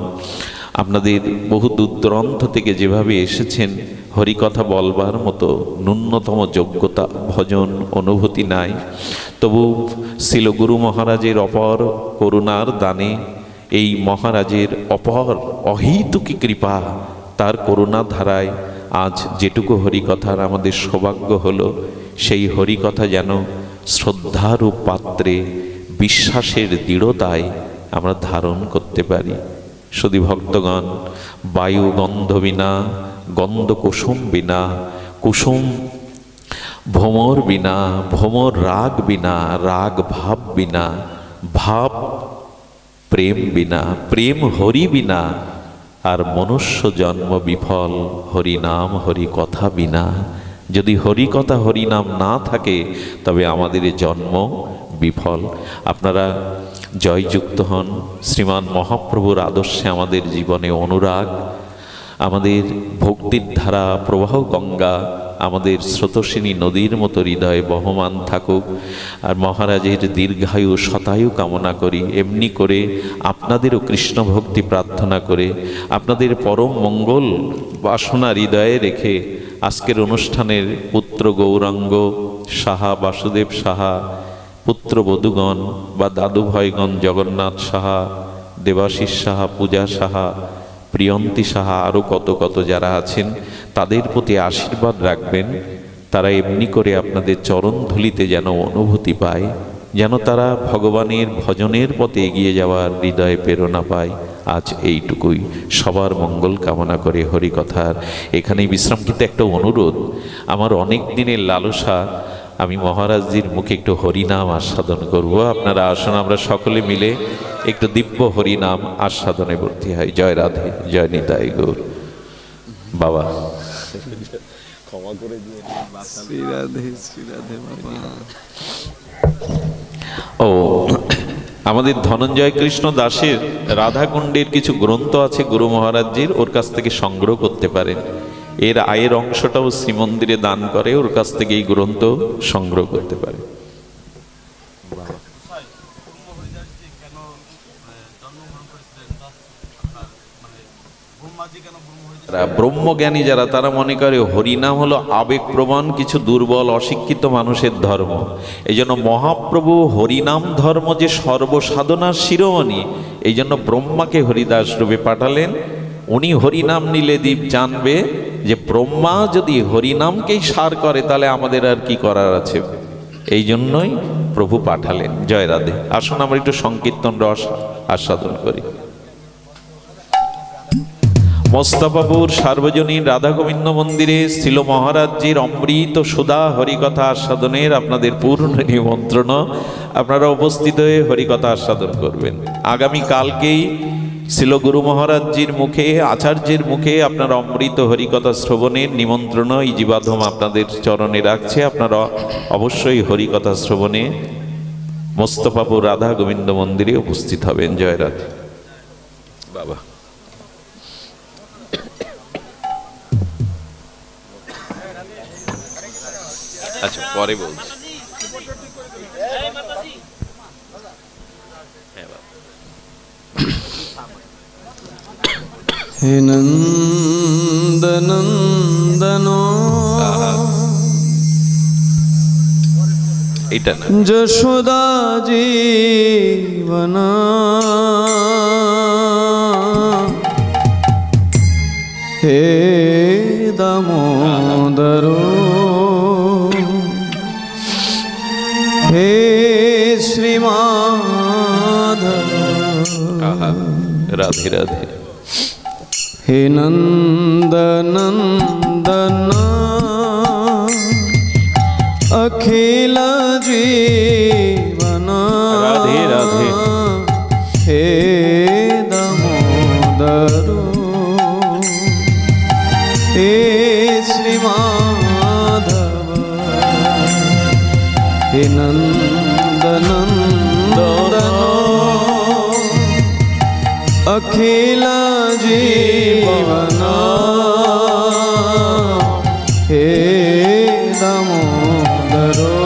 আপনাদের বহু দূর দূরান্ত থেকে যেভাবে এসেছেন, হরিকথা বলবার মতো ন্যূনতম যোগ্যতা ভজন অনুভূতি নাই, তবু শিল গুরু মহারাজের অপর করুণার দানে, এই মহারাজের অপর অহেতুকী কৃপা, তার করুণা ধারায় আজ যেটুকু হরিকথার আমাদের সৌভাগ্য হলো, সেই হরিকথা যেন শ্রদ্ধারূপ পাত্রে বিশ্বাসের দৃঢ়তায় আমরা ধারণ করতে পারি। শুধু ভক্তগণ, বায়ু গন্ধ বিনা, গন্ধ কুসুম বিনা, কুসুম ভ্রমর বিনা, ভ্রমর রাগ বিনা, রাগ ভাব বিনা, ভাব প্রেম বিনা, প্রেম হরি বিনা, আর মনুষ্য জন্ম বিফল হরিনাম হরি কথা বিনা। যদি হরিকথা হরিনাম না থাকে তবে আমাদের জন্ম বিফল। আপনারা জয়যুক্ত হন। শ্রীমান মহাপ্রভুর আদর্শে আমাদের জীবনে অনুরাগ, আমাদের ভক্তির ধারা প্রবাহ গঙ্গা আমাদের স্রোতস্বিনী নদীর মতো হৃদয়ে বহমান থাকুক। আর মহারাজের দীর্ঘায়ু শতায়ু কামনা করি। এমনি করে আপনাদেরও কৃষ্ণ ভক্তি প্রার্থনা করে, আপনাদের পরম মঙ্গল বাসনা হৃদয়ে রেখে আজকের অনুষ্ঠানের পুত্র গৌরাঙ্গ সাহা, বাসুদেব সাহা, পুত্রবধূগণ বা দাদুভাইগণ জগন্নাথ সাহা, দেবাশিস সাহা, পূজা সাহা, প্রিয়ন্তী সাহা, আরও কত কত যারা আছেন, তাদের প্রতি আশীর্বাদ রাখবেন। তারা এমনি করে আপনাদের চরণ ধুলিতে যেন অনুভূতি পায়, যেন তারা ভগবানের ভজনের পথে এগিয়ে যাওয়ার হৃদয়ে প্রেরণা পায়। আজ এইটুকুই, সবার মঙ্গল কামনা করে হরিকথার এখানেই বিশ্রাম। কিন্তু একটা অনুরোধ, আমার অনেক দিনের লালসা, আমি মহারাজজির মুখে একটু হরিনাম আস্বাদন করব। আপনারা আসুন, আমরা সকলে মিলে একটু দিব্য হরিনাম আস্বাদনে ভর্তি হয়। জয় রাধে, জয় নিতাই গৌর। বাবা ক্ষমা করে দিয়ে, শ্রী রাধে, শ্রী রাধে বাবা। ও, আমাদের ধনঞ্জয় কৃষ্ণ দাসের রাধাকুণ্ডের কিছু গ্রন্থ আছে গুরু মহারাজজির, ওর কাছ থেকে সংগ্রহ করতে পারেন। এর আয়ের অংশটাও শ্রীমন্দিরে দান করে, ওর কাছ থেকে এই গ্রন্থ সংগ্রহ করতে পারে। ব্রহ্মজ্ঞানী যারা, তারা মনে করে হরিনাম হলো আবেগপ্রবণ কিছু দুর্বল অশিক্ষিত মানুষের ধর্ম। এই জন্য মহাপ্রভু হরিনাম ধর্ম যে সর্বসাধনার শিরোমণি, এই জন্য ব্রহ্মাকে হরিদাস রূপে পাঠালেন। উনি হরিনাম নিলে দ্বীপ জানবে যে ব্রহ্মা যদি হরিনামকেই সার করে, তাহলে আমাদের আর কি করার আছে। এই জন্যই প্রভু পাঠালেন। জয় রাধে। আসুন আমরা একটু সংকীর্তন রস আস্বাদন করি। মোস্তাফাপুর সার্বজনীন রাধা গোবিন্দ মন্দিরে ছিল মহারাজজির অমৃত সুধা হরিকথা আস্বাদনের আপনাদের পূর্ণ নিমন্ত্রণ। আপনারা উপস্থিত হয়ে হরিকথা আস্বাদন করবেন। আগামী কালকেই ছিল গুরু মহারাজজির মুখে, আচার্যের মুখে আপনারা অমৃত হরিকথা শ্রবণের নিমন্ত্রণ এই জীবাধম আপনাদের চরণে রাখছে। আপনারা অবশ্যই হরিকথা শ্রবণে মোস্তফাপুর রাধা গোবিন্দ মন্দিরে উপস্থিত হবেন। জয় রাধে বাবা। আচ্ছা, পরে বলছি। হে নন্দনন্দন এটা না, যশোদা জীবন হে দামোদর হে শ্রীমাধব। রাধে রাধে। হে নন্দনন্দন अखिल जीवन राधे राधे हे दामोदर हे श्री माधव हे नंदनंदन अखिल जीवन हे दामोदरो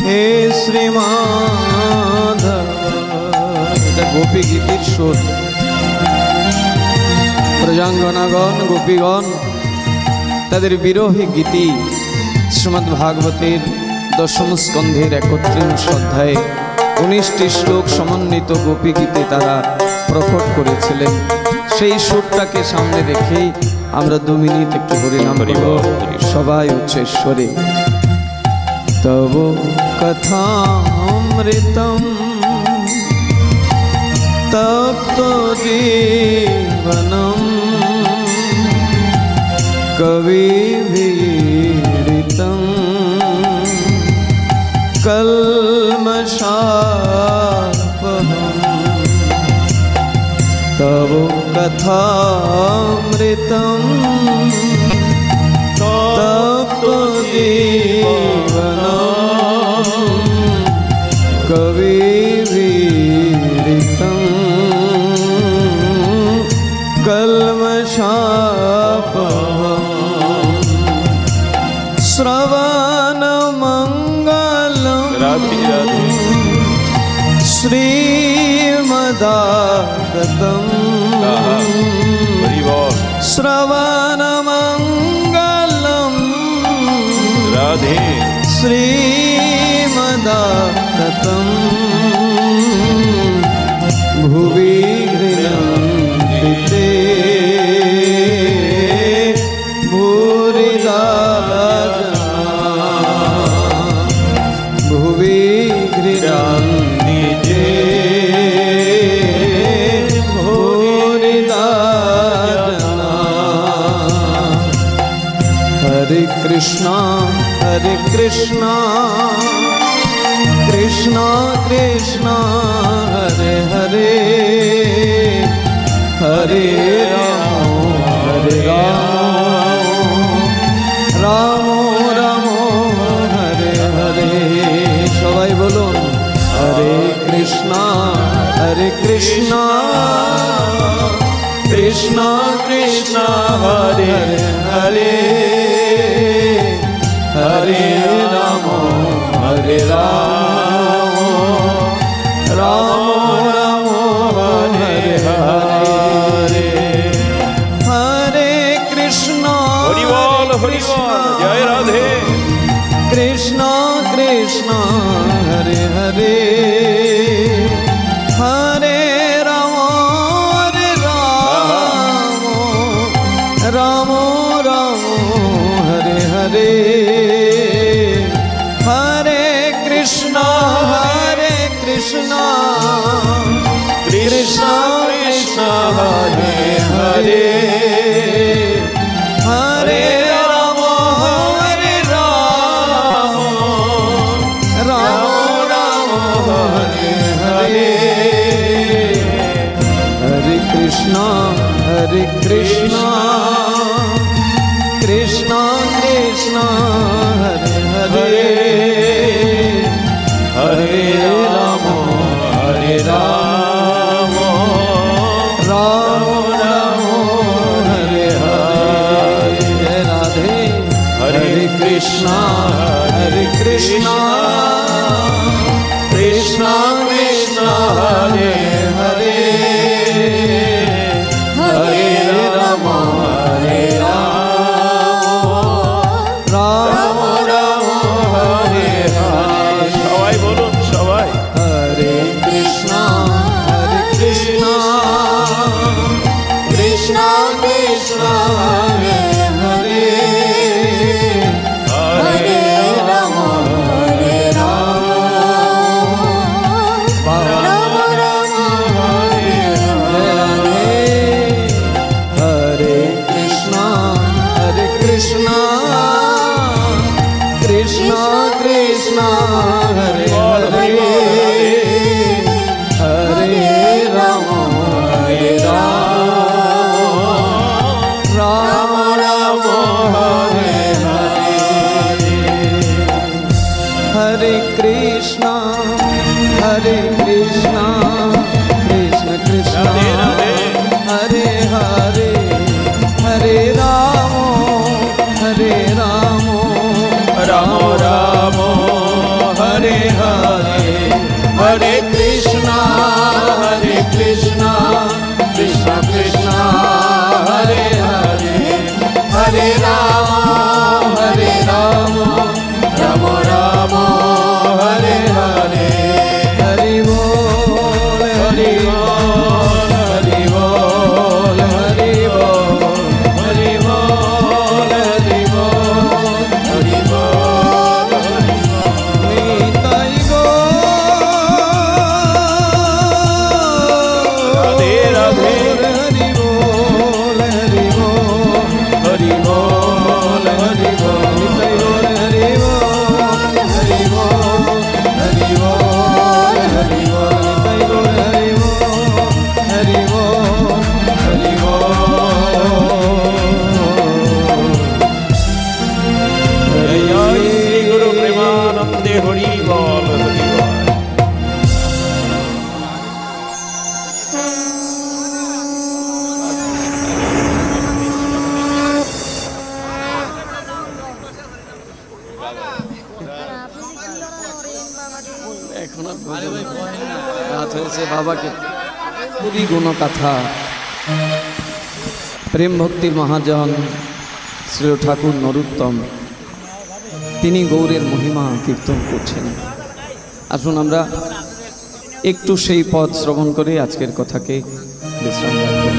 हे श्रीमाधव। এটা গোপী গীতির সুর। প্রজাঙ্গনাগণ গোপীগণ তাদের বিরহে গীতি শ্রীমদ্ ভাগবতের দশম স্কন্ধের 31 অধ্যায়ে 19টি শ্লোক সমন্বিত গোপী গীতে তারা প্রকট করেছিলেন। সেই সুরটাকে সামনে রেখেই আমরা 2 মিনিট একটু হরিনাম করব সবাই উচ্চেশ্বরে। তব কথামৃতম তপ্ত জীবনম কবিভিরিতম কলমশাপহম। তব কথামৃতম তপ্ত জীবনম কবিভিরিতম কলমশাপহম। শ্রবণমঙ্গলম শ্রীমদাগতম শ্রবণমঙ্গলম রাধে শ্রীমদাগতম ভুবি গৃহন্তি ভূরিদা ভুবি গৃহন্তি ভূরিদা। হরে কৃষ্ণ কৃষ্ণ কৃষ্ণ হরে হরে হরে রাম রাম রাম হরে হরে। সবাই বলুন হরে কৃষ্ণ কৃষ্ণ কৃষ্ণ হরে হরে হরে রাম রাম রাম হরে হরে। হরে কৃষ্ণ হরি বল জয় রাধে। কৃষ্ণ কৃষ্ণ হরে হরে হরে রাম রাম রাম হরে হরে হরে কৃষ্ণ কৃষ্ণ কৃষ্ণ হরে হরে হরে রাম রাম রাম হরে হরে হরে কৃষ্ণ কৃষ্ণ কৃষ্ণ হরে হরে হরে রাম রাম রাম হরে হরে। রাধে হরে কৃষ্ণ কৃষ্ণ কৃষ্ণ হরে হরে হরে রাম রাম রাম হরে হরে। সবাই বলুন সবাই হরে কৃষ্ণ কৃষ্ণ কৃষ্ণ হরে হরে হরে রাম রাম রাম হরে হরে। হরে কৃষ্ণ কৃষ্ণ কৃষ্ণ কৃষ্ণ হরে হরে হরে রাম রাম রাম হরে হরে। হরে কৃষ্ণ কৃষ্ণ राधे राधे हरे हरे हरे राम राम राम हरे हरे हरे कृष्णा कृष्ण कृष्ण हरे हरे हरे राम राम राम हरे हरे हरि बोल हरि बोल हरि बोल हरि बोल हरि बोल हरि बोल हरि बोल निताई राधे राधे हरि बोल हरि बोल हरि बोल हरि बोल निताई हरि बोल हरि बोल हरि बोल हरि बोल निताई हरि बोल हरि बोल हरि बोल जय श्री गुरु प्रेमानंदे हरि बोल हरि बोल। রাত হয়েছে বাবাকে পুরী গুণকথা প্রেম ভক্তির মহাজন শ্রী ঠাকুর নরোত্তম তিনি গৌরের মহিমা কীর্তন করছেন। আসুন আমরা একটু সেই পদ শ্রবণ করে আজকের কথাকে বিশ্রাম রাখব।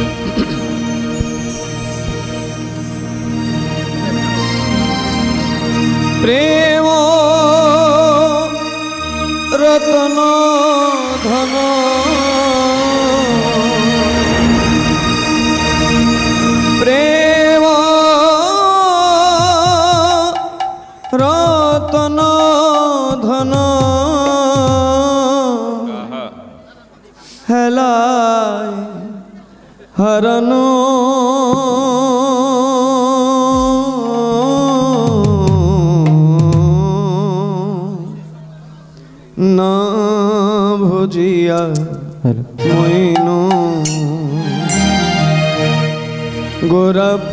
প্রেম রতন ধন প্রেম রতন ধন হেলায় হরণ না ভজিয়া মইনু গোরপ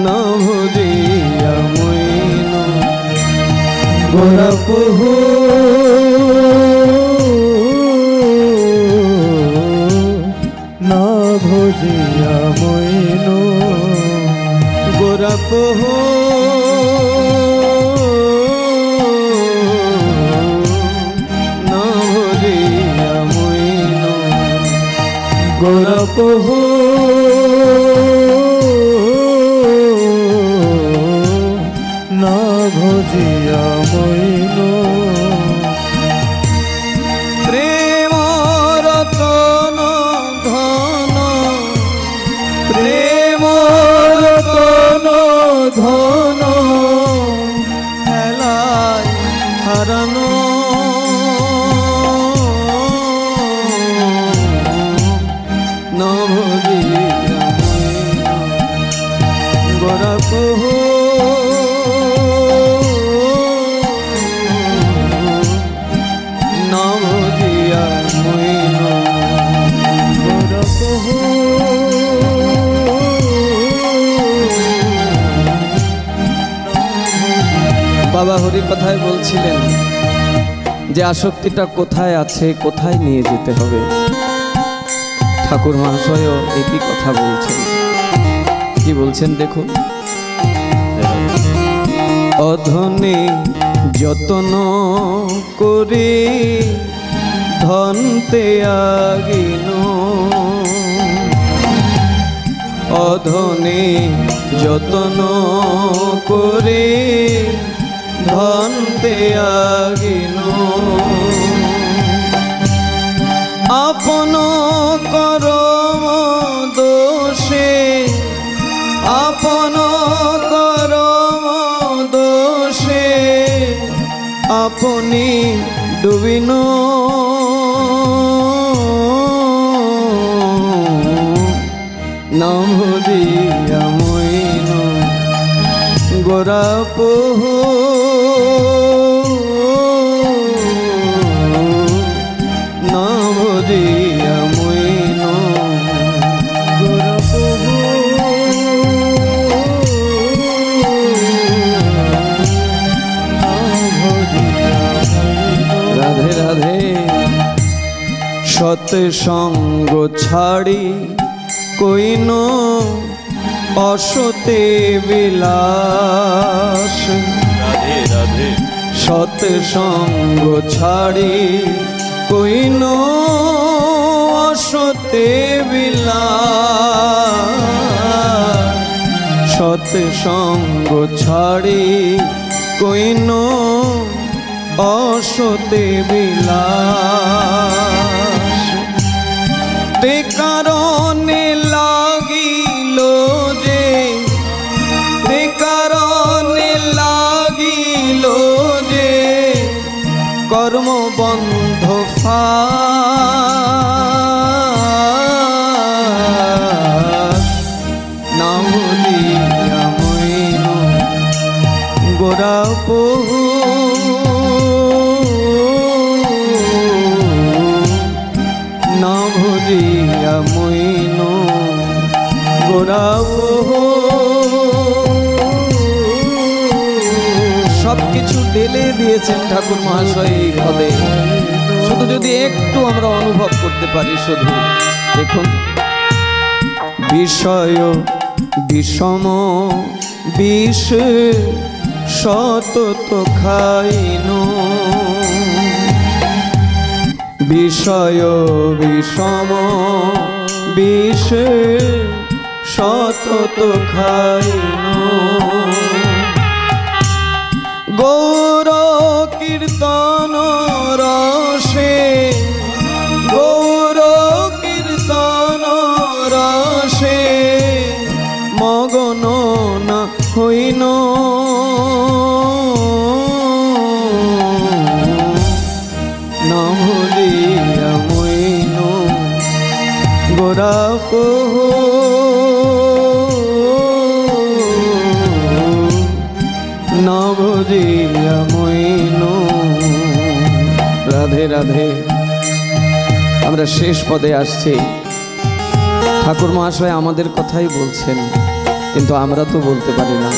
না ভজিয়া মইনু গোরপ না ভজিয়া মইনু গোরপ না ভজিয়া মইনু গোরপ না ভজিয়া মইনু প্রেম রতন ধন প্রেম রতন ধন হেলায় হরণ না ভজিয়া গোরপ না ভজিয়া মইনু গোরপ বাবা হরি কথায় বলছিলেন যে আসক্তিটা কোথায় আছে, কোথায় নিয়ে যেতে হবে। ঠাকুর মহাশয়ও একই কথা বলছেন। কি বলছেন দেখুন, অধনে যতন করে ধনতে আগিন, অধনে যতন করে ধনতে আগিন, আপন করম দোষে আপন করম দোষে আপনি ডুবিন, না ভজিয়া মইনু গোরপ সৎসঙ্গ ছাড়ি কইন অসতে বিলাস। রাধে রাধে। সৎসঙ্গ ছাড়ি কইন অসতে বিলাস। সৎসঙ্গ ছাড়ি কইন অসতে বিলাস। তে কারণে লাগিল যে, তে কারণে লাগিল যে কর্মবন্ধ ফাঁস। না ভুলিয়া মইন গোরা বহু, না ভুলিয়া মইন গোরা বহু। সবকিছু ঢেলে দিয়েছেন ঠাকুর মহাশয় এই পদে। শুধু যদি একটু আমরা অনুভব করতে পারি, শুধু দেখুন, বিষয় বিষম বিষ সতত খাইন। বিষয় বিষম বিষ সতত খাইন। গৌর কীর্তন রসে, গৌর কীর্তন রসে মগন না হইন। না ভুলিয়া মইন গোরা বহু, না ভুলিয়া মইন। রাধে রাধে। আমরা শেষ পদে আসছি। ঠাকুর মহাশয় আমাদের কথাই বলছেন, কিন্তু আমরা তো বলতে পারি না।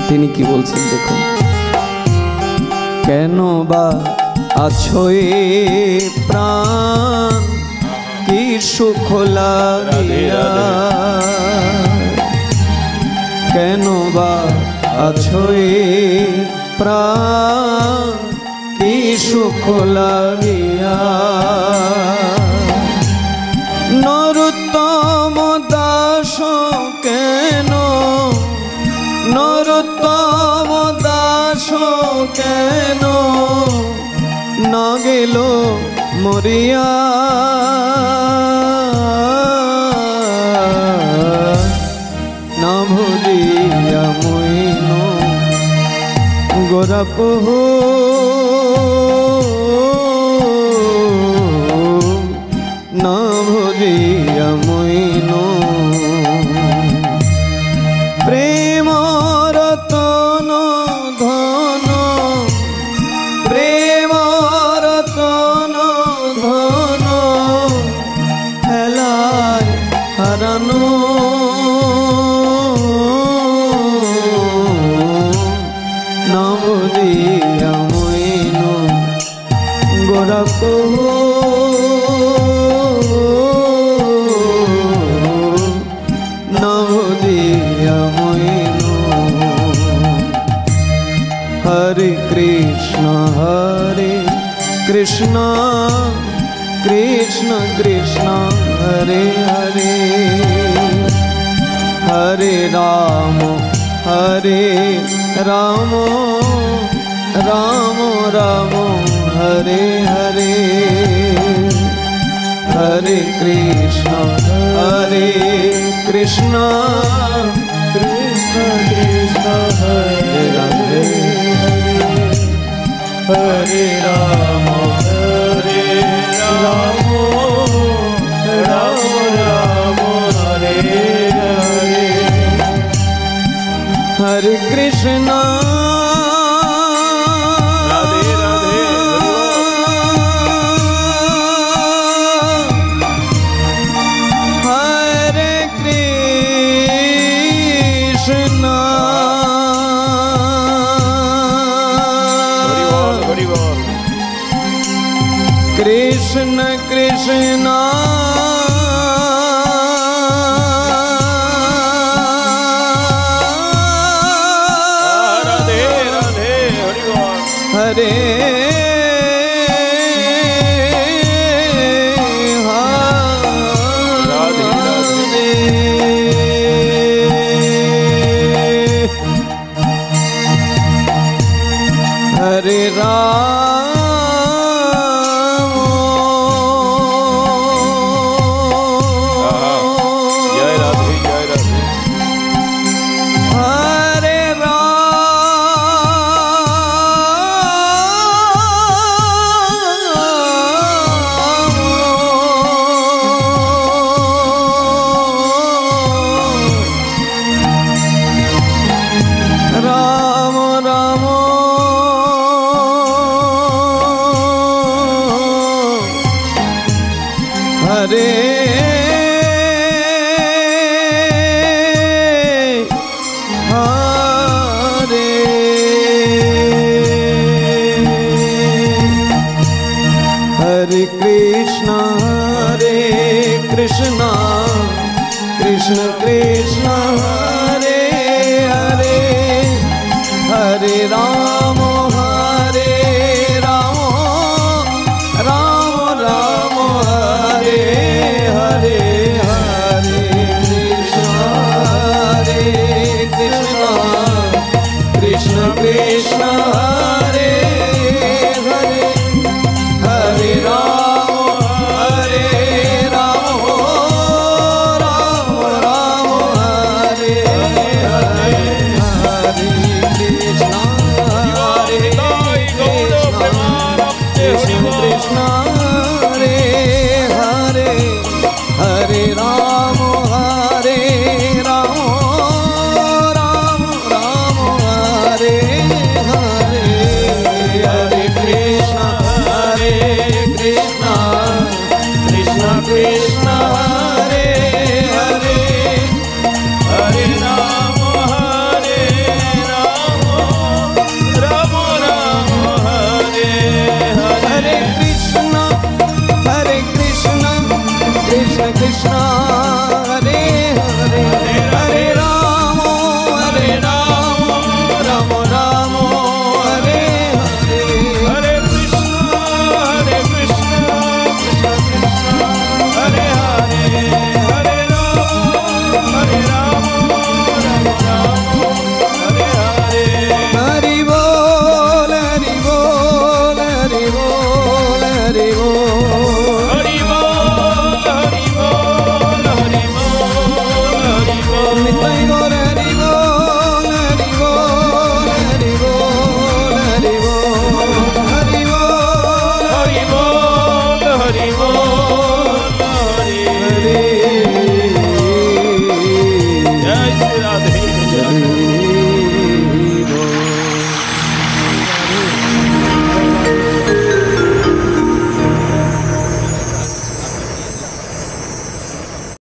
তিনি কি বলছেন দেখুন। কেন বা আছো এ প্রাণ কি সুখ লাগিয়া, কেন বা আছো এ প্রাণ কি সুখ লাগিয়া। নরোত্তম দাস কেন, নরোত্তম দাস কেন না গেল মরিয়া। না ভুলিয়া মইন গোরা বহু, না ভুলিয়া মইন। প্রেম রতন ধন, প্রেম রতন ধন হেলায় হারানো। না ভুলিয়া মইন গোরা বহু, না ভুলিয়া মইন। হরে কৃষ্ণ হরে কৃষ্ণ কৃষ্ণ কৃষ্ণ হরে হরে, হরে রাম হরে রাম রাম রাম হরে হরে। হরে কৃষ্ণ হরে কৃষ্ণ কৃষ্ণ কৃষ্ণ হরে রাধে, হরে রাম রাম রাম রাম হরে হরে। হরে কৃষ্ণ রাধে রাধে। হরে কৃষ্ণ कृष्ण कृष्ण राधे राधे हरि बोल। हरे राधे राधे हरे राम जय राधे जय राधे। हरे राम राम हरे हरे हरे कृष्ण कृष्ण कृष्ण